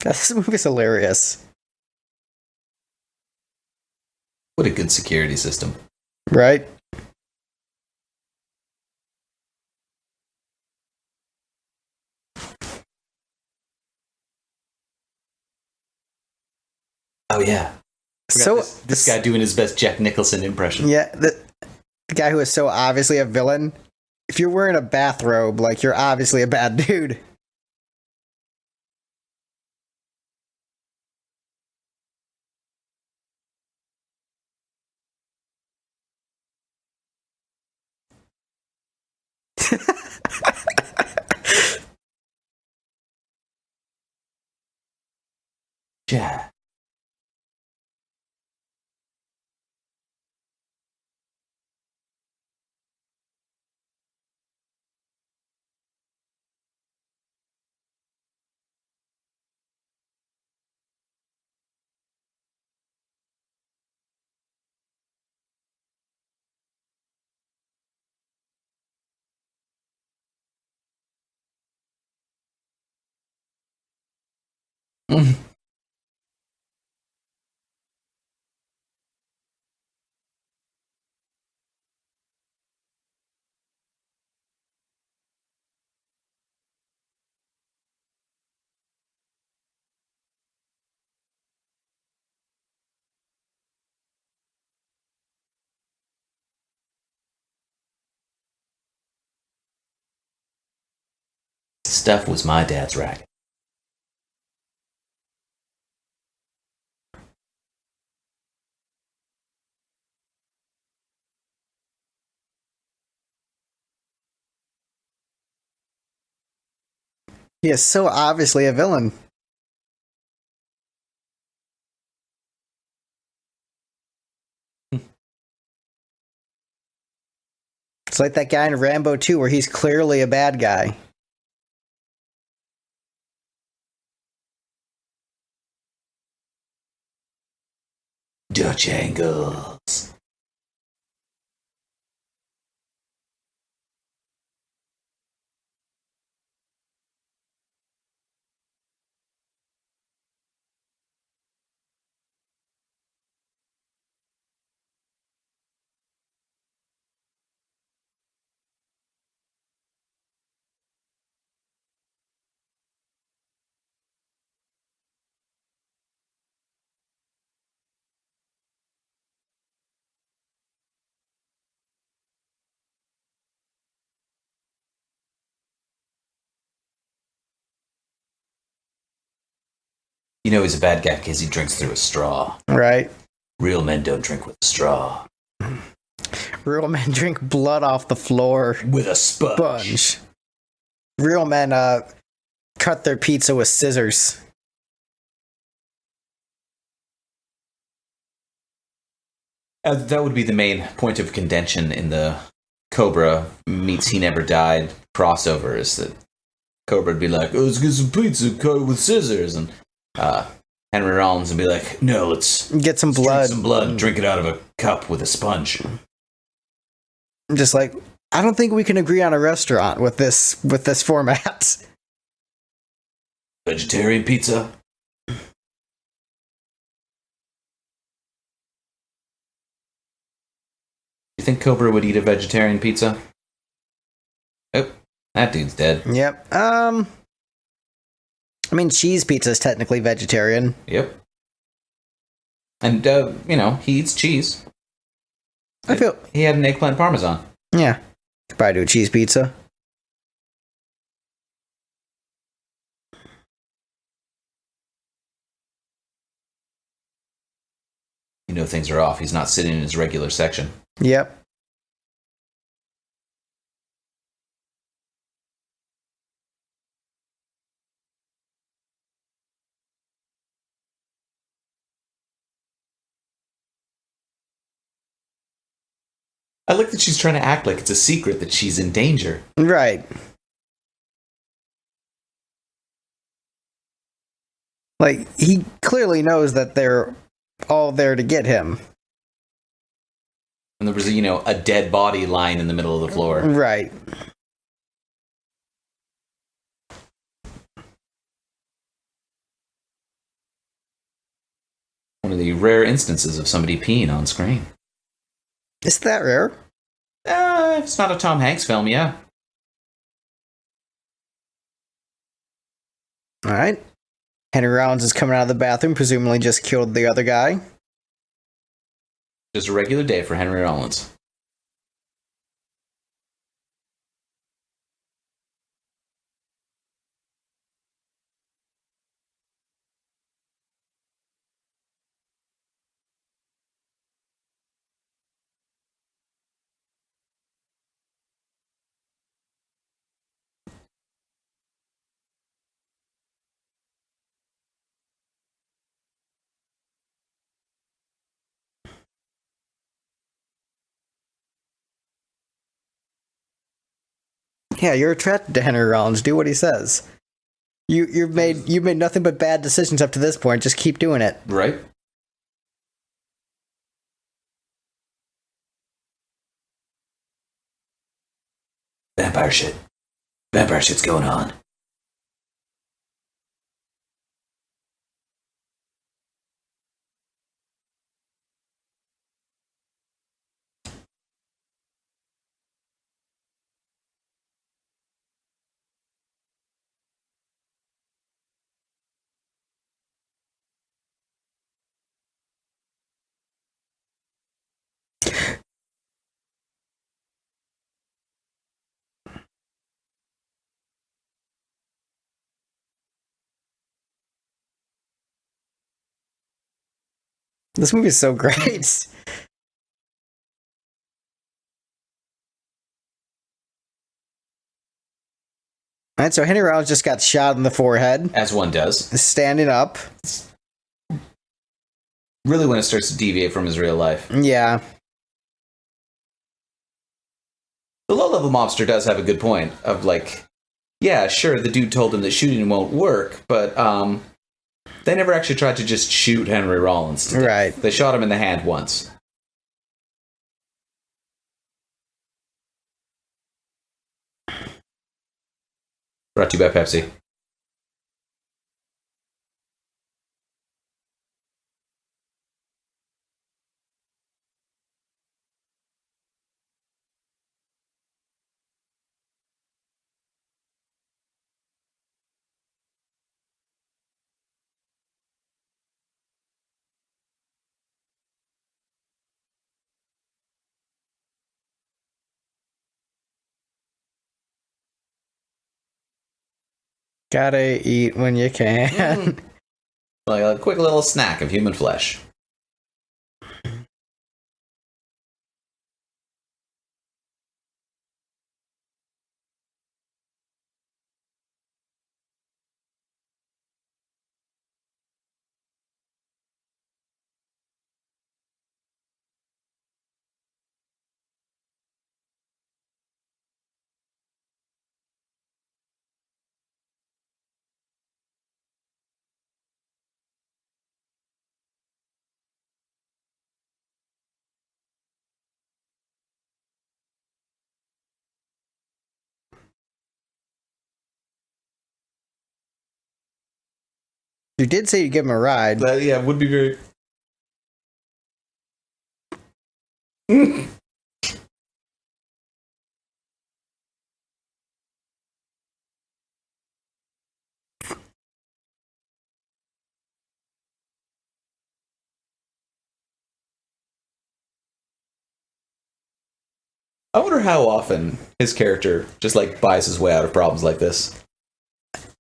This movie's hilarious, What a good security system. right? Oh yeah. So This guy doing his best Jack Nicholson impression. yeah, the guy who is so obviously a villain. If you're wearing a bathrobe, like you're obviously a bad dude. Jack. Stuff was my dad's racket. He is so obviously a villain. It's like that guy in Rambo 2 where he's clearly a bad guy. Dutch angles. You know he's a bad guy because he drinks through a straw. Right. Real men don't drink with a straw. Real men drink blood off the floor. With a sponge. Sponge. Real men cut their pizza with scissors. That would be the main point of contention in the Cobra meets He Never Died crossover, is that Cobra would be like, oh, let's get some pizza cut with scissors, and Henry Rollins would be like, no, let's Get some drink blood. some blood and drink it out of a cup with a sponge. I'm just like, I don't think we can agree on a restaurant with this format. Vegetarian pizza? You think Cobra would eat a vegetarian pizza? Oh, that dude's dead. Yep. I mean, cheese pizza is technically vegetarian. Yep. And, he eats cheese. I feel. He had an eggplant parmesan. Yeah. Could probably do a cheese pizza. You know things are off. He's not sitting in his regular section. Yep. I like that she's trying to act like it's a secret that she's in danger. Right. Like, he clearly knows that they're all there to get him. And there was, a dead body lying in the middle of the floor. Right. One of the rare instances of somebody peeing on screen. Is that rare? If it's not a Tom Hanks film, yeah. Alright. Henry Rollins is coming out of the bathroom, presumably just killed the other guy. Just a regular day for Henry Rollins. Yeah, you're attracted to Henry Rollins. Do what he says. You've made nothing but bad decisions up to this point. Just keep doing it. Right? Vampire shit. Vampire shit's going on. This movie is so great. Alright, so Henry Rollins just got shot in the forehead. As one does. Standing up. Really when it starts to deviate from his real life. Yeah. The low-level mobster does have a good point of like, yeah, sure, the dude told him that shooting won't work, but they never actually tried to just shoot Henry Rollins to death. Right. They shot him in the hand once. Brought to you by Pepsi. Gotta eat when you can. Like a quick little snack of human flesh. You did say you'd give him a ride. Yeah, would be great. I wonder how often his character just like buys his way out of problems like this.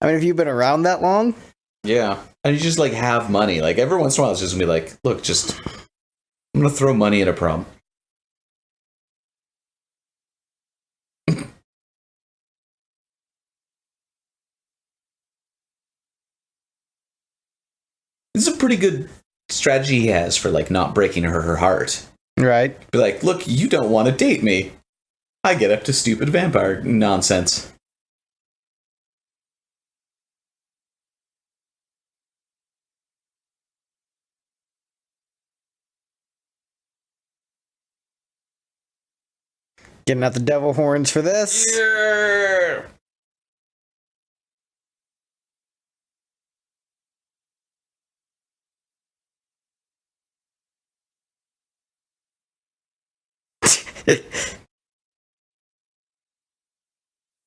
I mean, have you been around that long? Yeah. And you just like have money. Like every once in a while it's just gonna be like, look, just I'm gonna throw money at a problem. This is a pretty good strategy he has for like not breaking her heart. Right. Be like, look, you don't want to date me. I get up to stupid vampire nonsense. Getting out the devil horns for this. Yeah.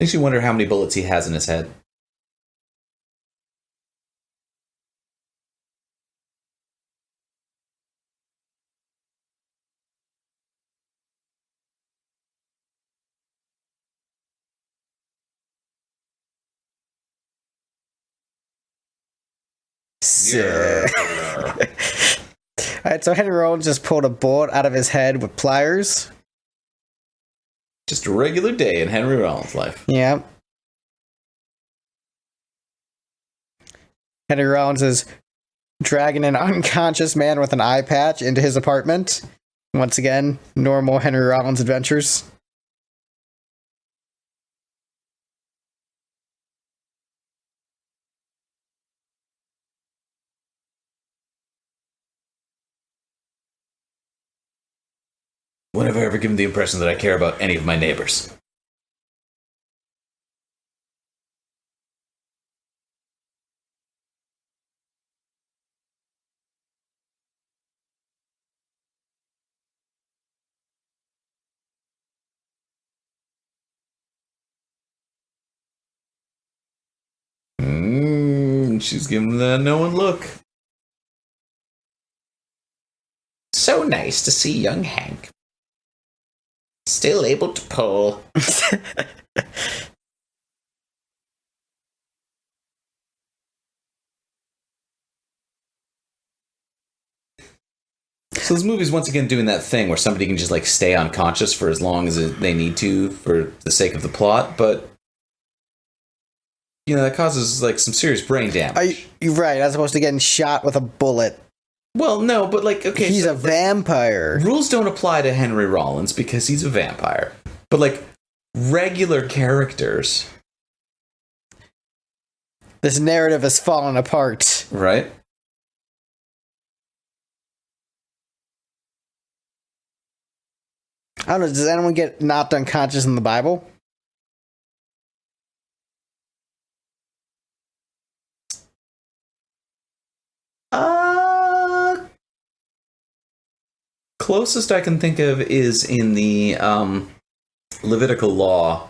Makes you wonder how many bullets he has in his head. Sick. Alright, so Henry Rollins just pulled a bullet out of his head with pliers. Just a regular day in Henry Rollins' life. Yeah. Henry Rollins is dragging an unconscious man with an eye patch into his apartment. Once again, normal Henry Rollins adventures. When have I ever given the impression that I care about any of my neighbors? She's giving that no one look. So nice to see young Hank. Still able to pull. So this movie's once again doing that thing where somebody can just like stay unconscious for as long as they need to for the sake of the plot, but that causes like some serious brain damage. You're right, as opposed to getting shot with a bullet. Well, no, but like, okay, he's a vampire. Rules don't apply to Henry Rollins because he's a vampire. But like regular characters, this narrative has fallen apart. Right? I don't know, does anyone get knocked unconscious in the Bible? Closest I can think of is in the Levitical law.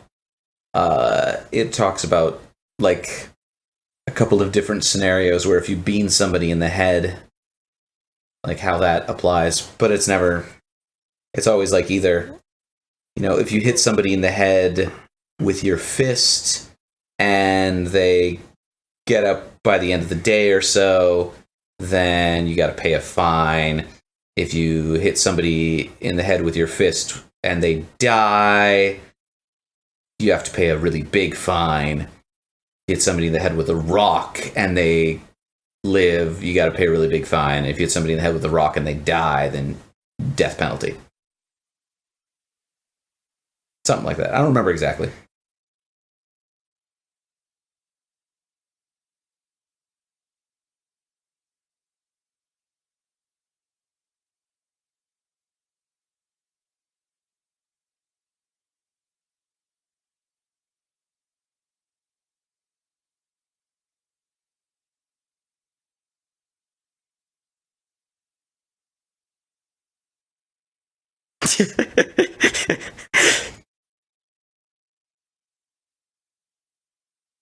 It talks about like a couple of different scenarios where if you bean somebody in the head, like how that applies, but it's always like either, if you hit somebody in the head with your fist and they get up by the end of the day or so, then you got to pay a fine. If you hit somebody in the head with your fist and they die, you have to pay a really big fine. Hit somebody in the head with a rock and they live, you got to pay a really big fine. If you hit somebody in the head with a rock and they die, then death penalty. Something like that. I don't remember exactly.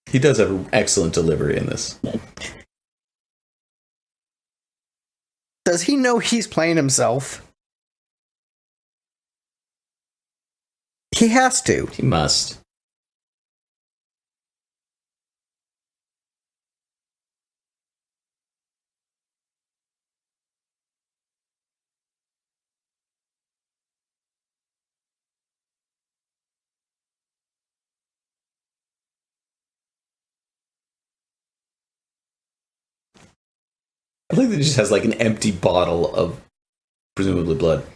He does have an excellent delivery in this. Does he know he's playing himself? He has to. He must. I think that he just has like an empty bottle of presumably blood.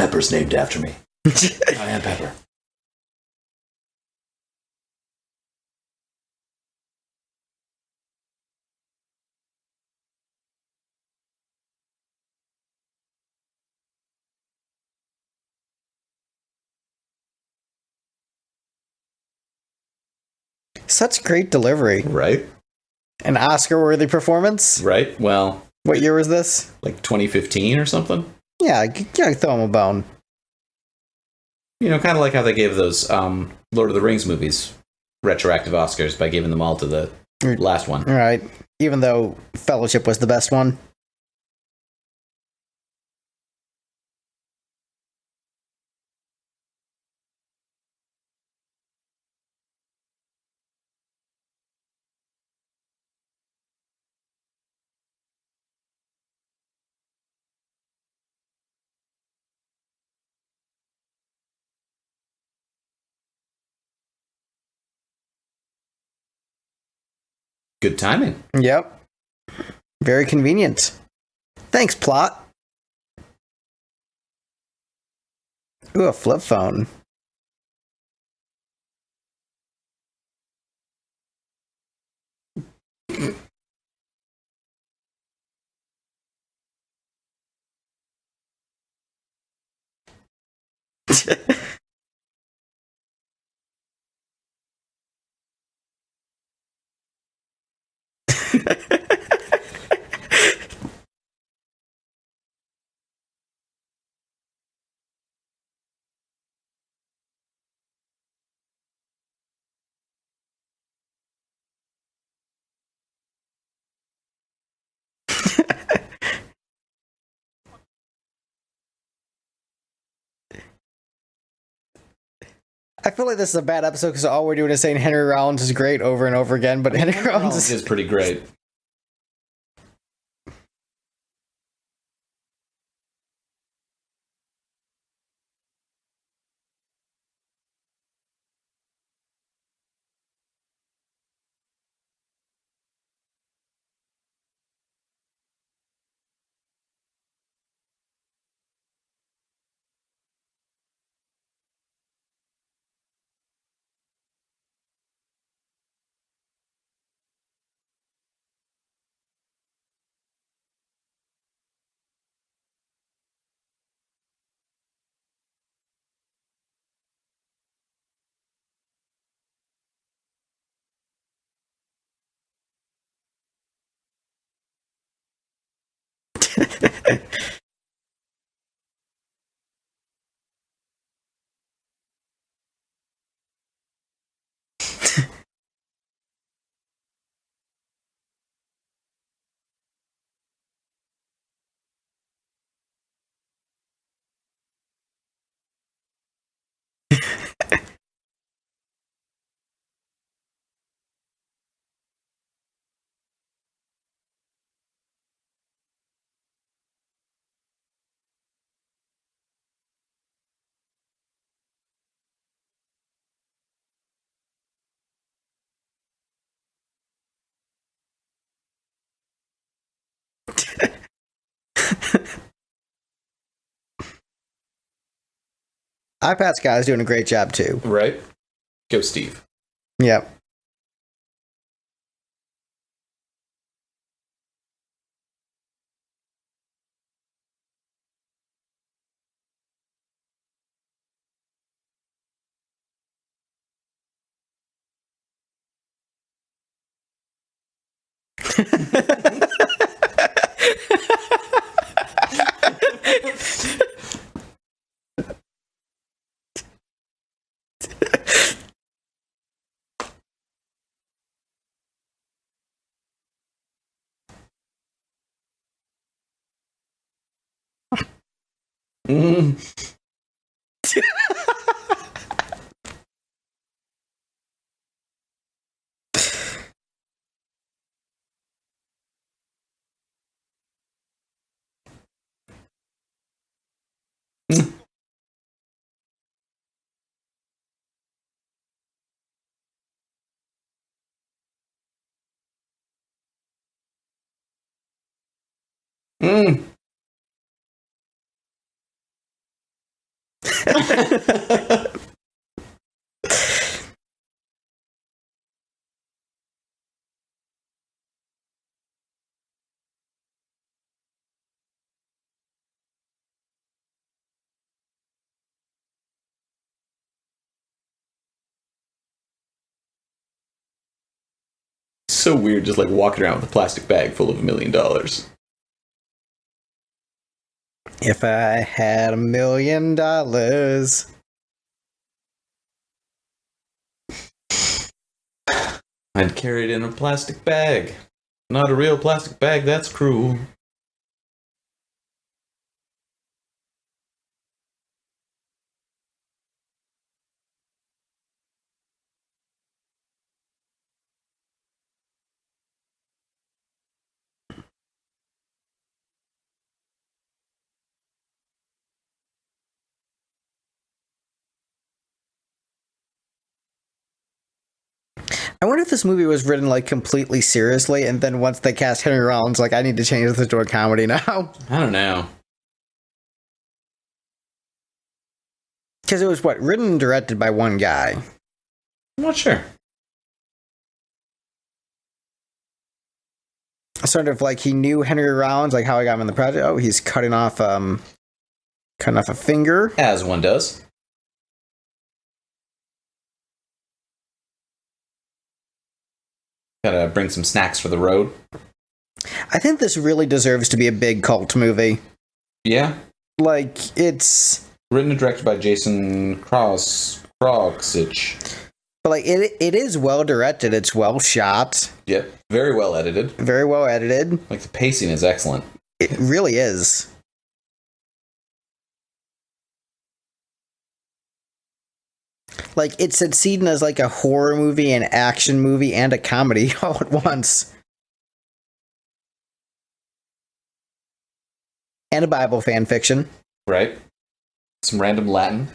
Pepper's named after me. I am Pepper. Such great delivery. Right? An Oscar-worthy performance. Right? Well, What year was this? like 2015 or something? Yeah, throw him a bone. You know, kind of like how they gave those Lord of the Rings movies retroactive Oscars by giving them all to the last one. All right. Even though Fellowship was the best one. Good timing. Yep. Very convenient. Thanks, plot. Ooh, a flip phone. I feel like this is a bad episode because all we're doing is saying Henry Rollins is great over and over again, but Henry Rollins is pretty great. iPad Sky's doing a great job too. Right? Go, Steve. Yep. Mm. Mm. So weird, just like walking around with a plastic bag full of $1 million. If I had $1 million. I'd carry it in a plastic bag. Not a real plastic bag, that's cruel. I wonder if this movie was written like completely seriously, and then once they cast Henry Rollins, like I need to change this to a comedy now. I don't know. Because it was written and directed by one guy. I'm not sure. Sort of like he knew Henry Rollins, like how I got him in the project. Oh, he's cutting off a finger. As one does. Gotta bring some snacks for the road. I think this really deserves to be a big cult movie. Yeah. Like, it's... Written and directed by Jason Krogsich. But, like, it is well directed. It's well shot. Yep. Very well edited. Very well edited. Like, the pacing is excellent. It really is. Like, it's succeeding as, like, a horror movie, an action movie, and a comedy all at once. And a Bible fan fiction. Right. Some random Latin.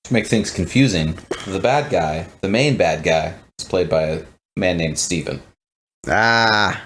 To make things confusing, the bad guy, the main bad guy, is played by a man named Steven. Ah.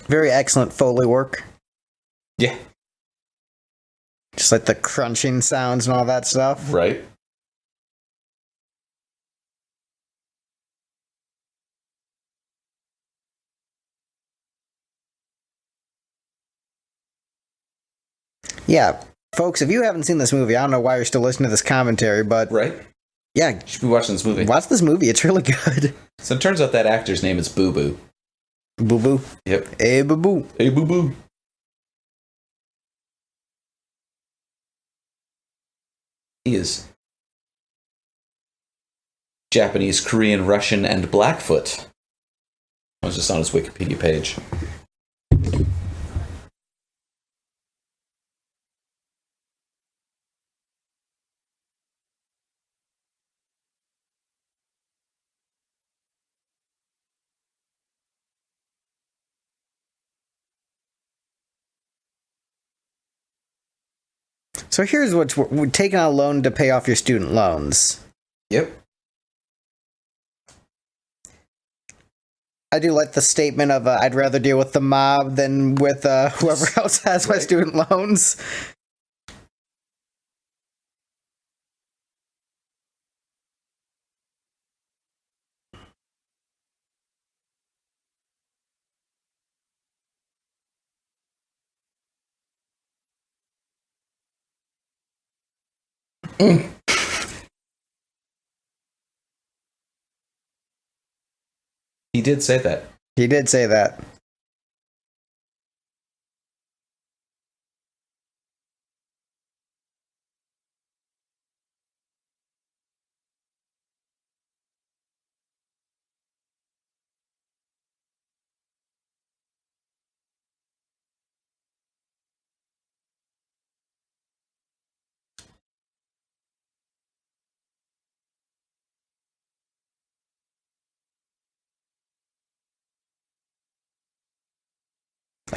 Very excellent Foley work. Yeah. Just like the crunching sounds and all that stuff. Right. Yeah, folks, if you haven't seen this movie, I don't know why you're still listening to this commentary, but Right? yeah, You should be watching this movie. watch this movie. It's really good. So it turns out that actor's name is Boo Boo. Boo boo. Yep. Hey, boo boo. Hey, Boo Boo. He is Japanese, Korean, Russian, and Blackfoot. I was just on his Wikipedia page. So here's what's we're taking out a loan to pay off your student loans. Yep. I do like the statement of I'd rather deal with the mob than with whoever else has my Right. student loans. He did say that. He did say that.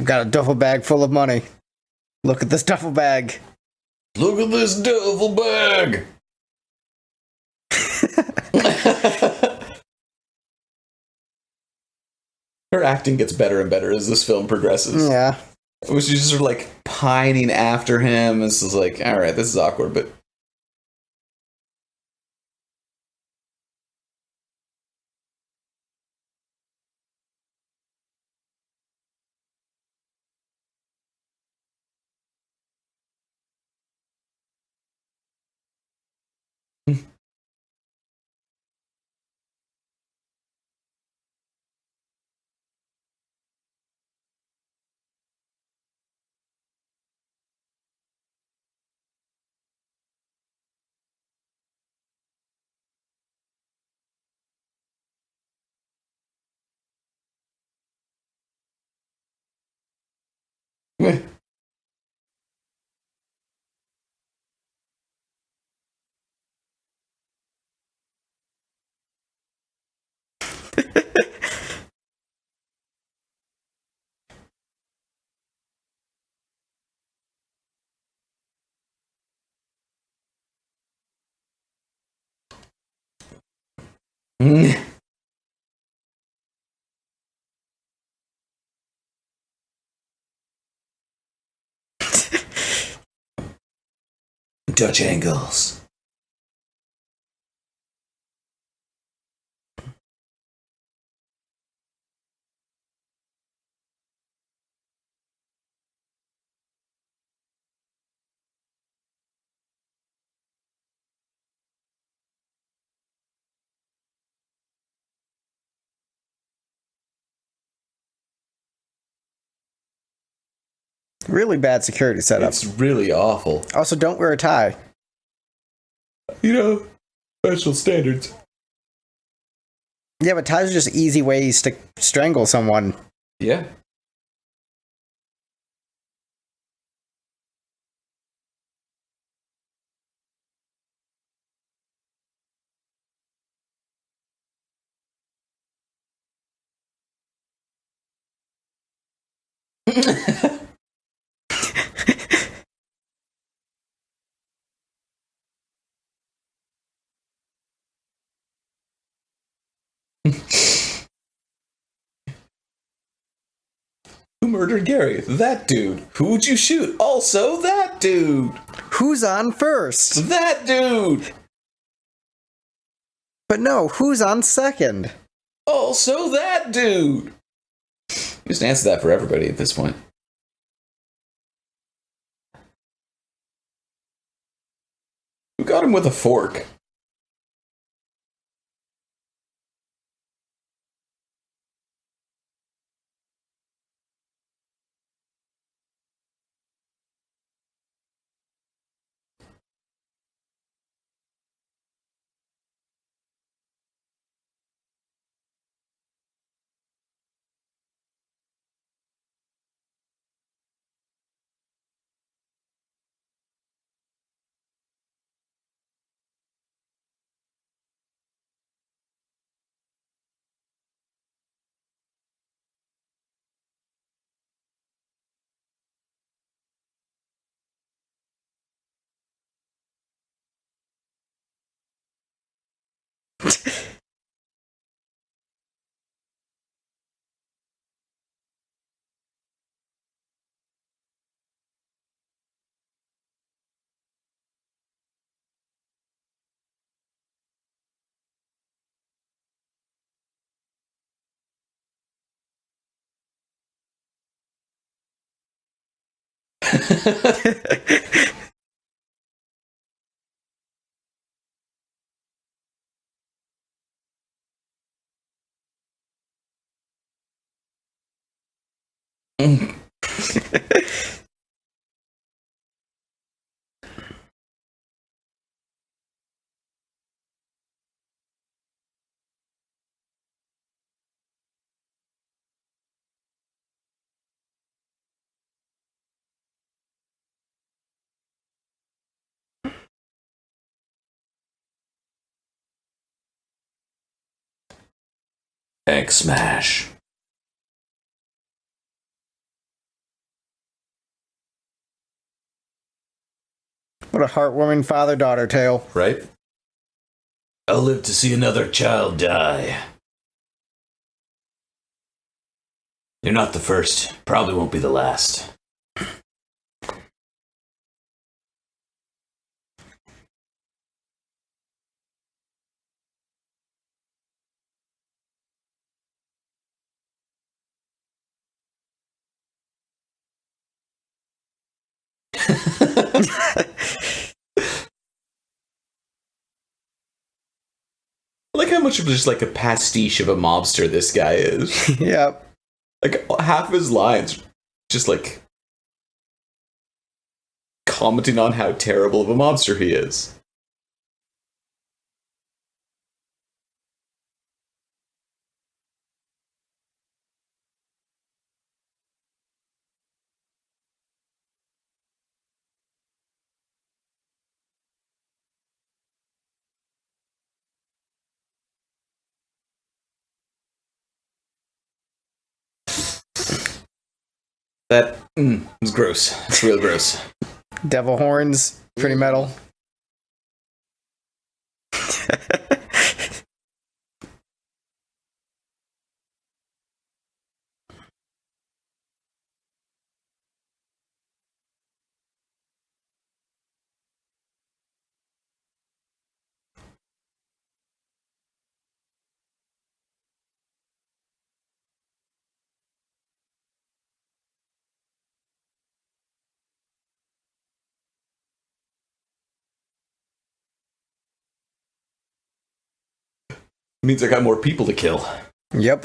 I've got a duffel bag full of money. Look at this duffel bag. Look at this duffel bag! Her acting gets better and better as this film progresses. Yeah. She's just sort of like pining after him. This is like, alright, this is awkward, but. Dutch angles. Really bad security setup. It's really awful. Also, don't wear a tie. You know, special standards. Yeah, but ties are just easy ways to strangle someone. Yeah. Who murdered Gary? That dude. Who would you shoot? Also that dude. Who's on first? That dude. But no, who's on second? Also that dude. Just answer that for everybody at this point. Who got him with a fork? Egg smash. What a heartwarming father-daughter tale. Right? I'll live to see another child die. You're not the first. Probably won't be the last. I like how much of just like a pastiche of a mobster this guy is. Yep. Like half of his lines just like commenting on how terrible of a mobster he is. That was gross. It's real gross. Devil horns. Pretty metal. It means I got more people to kill. Yep.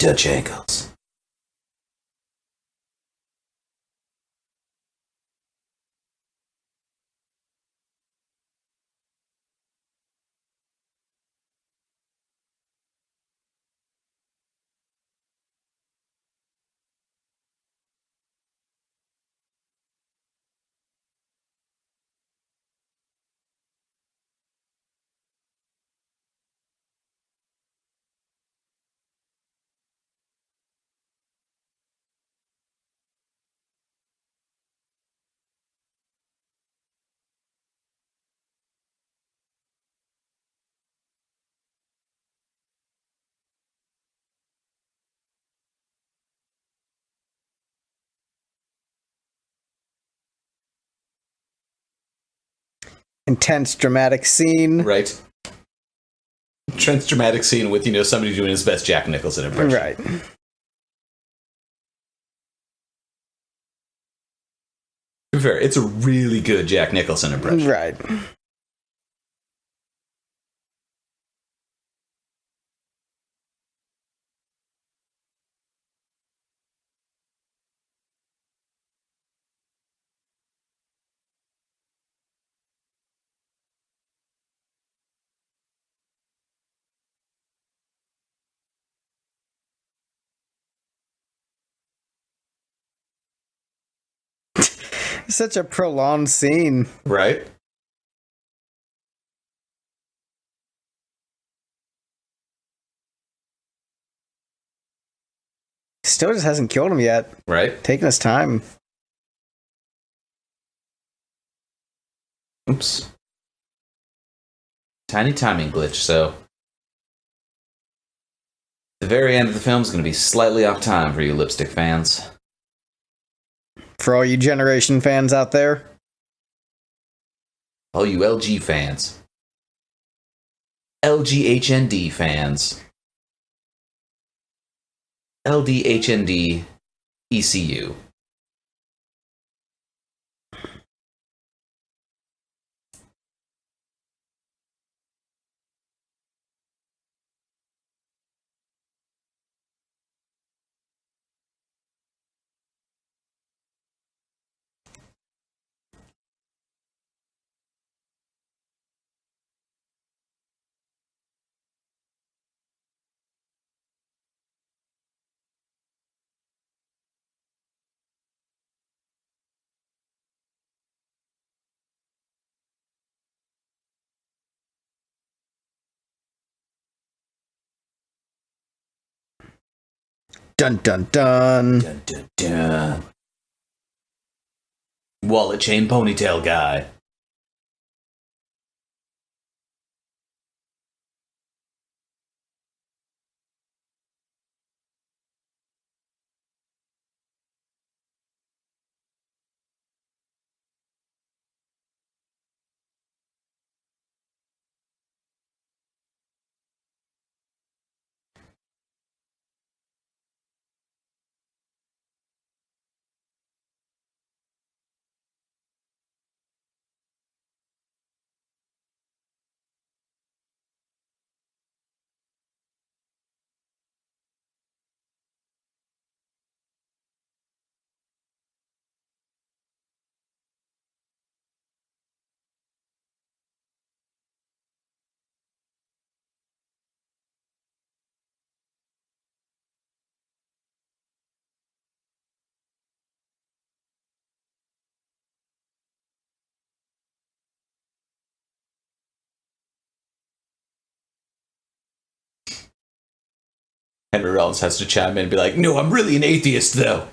Dutch angles. intense dramatic scene. Right. Trent's dramatic scene with, somebody doing his best Jack Nicholson impression. Right. To be fair, it's a really good Jack Nicholson impression. Right. Such a prolonged scene. Right? Still just hasn't killed him yet. Right? Taking his time. Oops. Tiny timing glitch, so the very end of the film is going to be slightly off time for you lipstick fans. For all you Generation fans out there. All you LG fans. LGHND fans. LDHND ECU. Dun dun dun. Dun, dun, dun. Wallet chain ponytail guy. Henry Rollins has to chime in and be like, no, I'm really an atheist, though.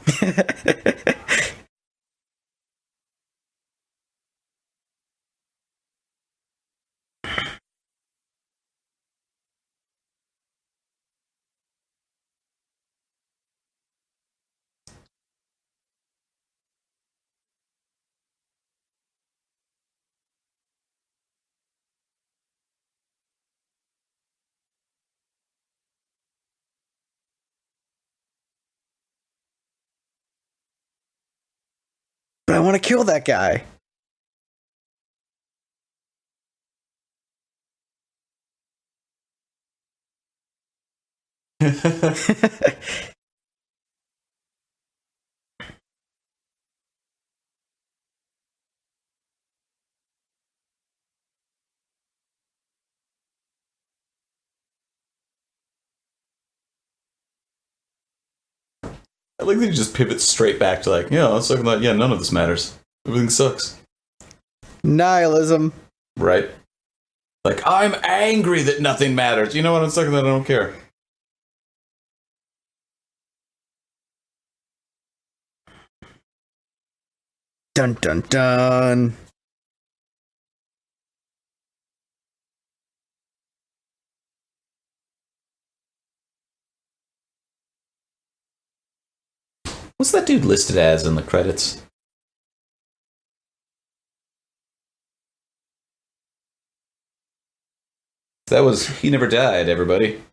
But I want to kill that guy. I like that he just pivots straight back to like, yeah, let's talk about, yeah, none of this matters. Everything sucks. Nihilism. Right? Like, I'm angry that nothing matters. You know what? I'm talking about, I don't care. Dun dun dun. What's that dude listed as in the credits? That was He Never Died, everybody.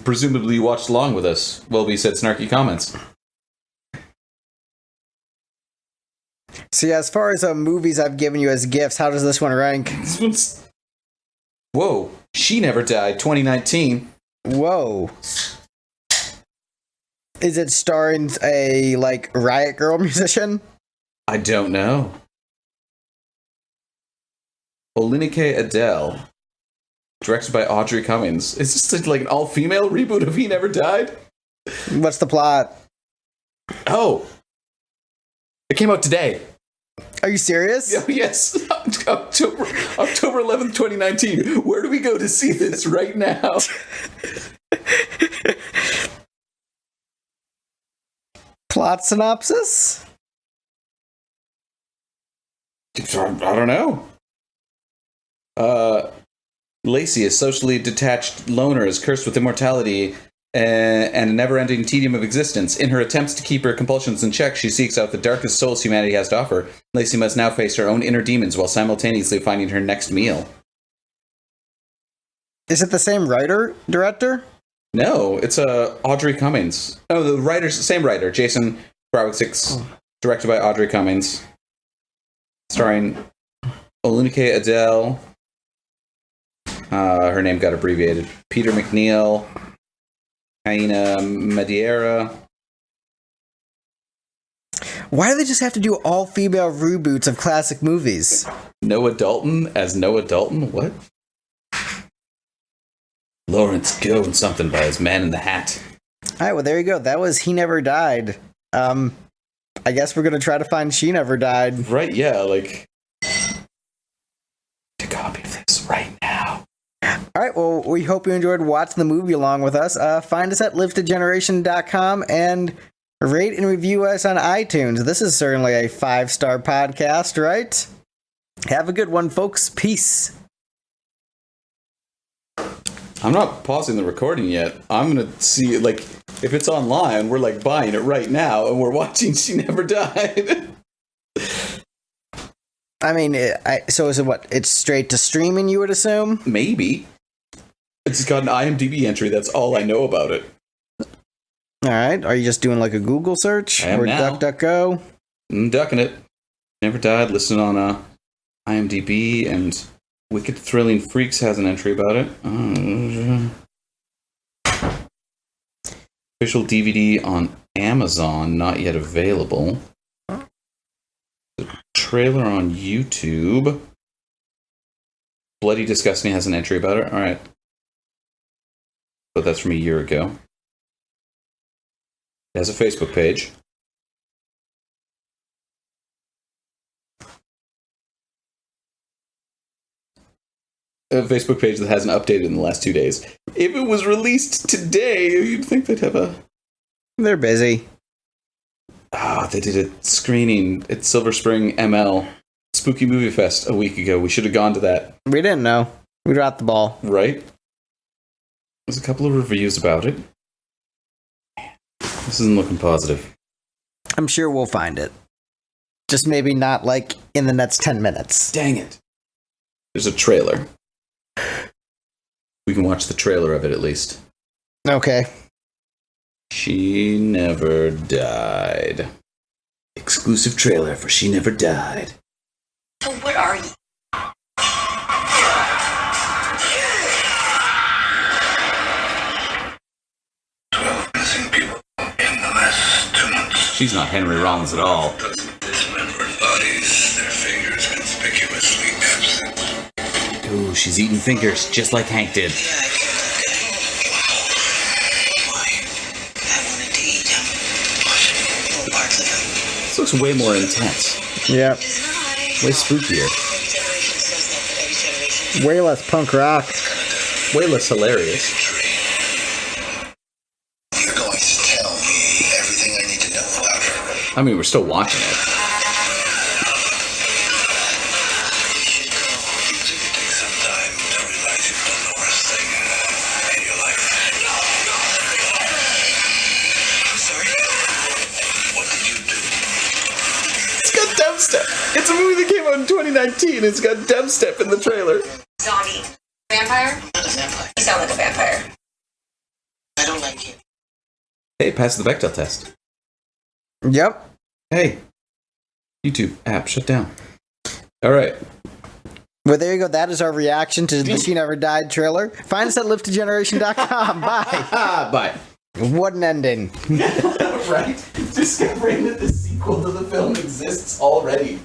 Presumably you watched along with us while we said snarky comments. So yeah, as far as movies I've given you as gifts, how does this one rank? This one's... Whoa. She Never Died, 2019. Whoa. Is it starring a, like, Riot Girl musician? I don't know. Olinike Adele. Directed by Audrey Cummings. Is this like an all-female reboot of He Never Died? What's the plot? Oh. It came out today. Are you serious? Oh, yes. October 11th, 2019. Where do we go to see this right now? Plot synopsis? I don't know. Lacey, a socially detached loner, is cursed with immortality and a never-ending tedium of existence. In her attempts to keep her compulsions in check, she seeks out the darkest souls humanity has to offer. Lacey must now face her own inner demons while simultaneously finding her next meal. Is it the same director? No, it's Audrey Cummings. Oh, same writer, Jason Browsix, directed by Audrey Cummings, starring Olinike Adele. Her name got abbreviated. Peter McNeil, Aina Madeira. Why do they just have to do all-female reboots of classic movies? Noah Dalton as Noah Dalton? What? Lawrence Gowan something by his Man in the Hat. Alright, well there you go. That was He Never Died. I guess we're gonna try to find She Never Died. Right, yeah, like... to copy this right now. Alright, well, we hope you enjoyed watching the movie along with us. Find us at livettogeneration.com and rate and review us on iTunes. This is certainly a 5-star podcast, right? Have a good one, folks. Peace. I'm not pausing the recording yet. I'm gonna see, like, if it's online, we're, like, buying it right now, and we're watching She Never Died. I mean, so is it what? It's straight to streaming, you would assume? Maybe. It's got an IMDb entry, that's all I know about it. Alright, are you just doing, like, a Google search? I am or now. DuckDuckGo? I'm ducking it. Never Died, listed on IMDb, and Wicked Thrilling Freaks has an entry about it. Official DVD on Amazon, not yet available. The trailer on YouTube. Bloody Disgusting has an entry about it. Alright. But that's from a year ago. It has a Facebook page. A Facebook page that hasn't updated in the last 2 days. If it was released today, you'd think they'd have a... They're busy. Ah, they did a screening at Silver Spring ML Spooky Movie Fest a week ago. We should have gone to that. We didn't know. We dropped the ball. Right? There's a couple of reviews about it. This isn't looking positive. I'm sure we'll find it. Just maybe not, like, in the next 10 minutes. Dang it. There's a trailer. We can watch the trailer of it at least. Okay. She Never Died. Exclusive trailer for She Never Died. So what are you? 12 missing people in the last 2 months. She's not Henry Rollins at all. Dismembered bodies, their fingers conspicuously absent. Ooh, she's eating fingers just like Hank did. Why? I wanted to eat them. Well, partly. This looks way more intense. Yep. Way spookier. Way less punk rock. Way less hilarious. You're going to tell me everything I need to know about her. I mean, we're still watching it. You take some time to realize you've done the worst thing in your life. I'm sorry. What did you do? It's got dubstep. It's a movie that came out in 2019. It's got dubstep in the trailer. Donnie, man vampire? I'm not a vampire. You sound like a vampire. I don't like it. Hey, pass the Bechdel test. Yep. Hey, YouTube app, shut down. All right. Well, there you go. That is our reaction to the She Never Died trailer. Find us at lifttogeneration.com. Bye. Bye. What an ending. Right? Discovering that the sequel to the film exists already.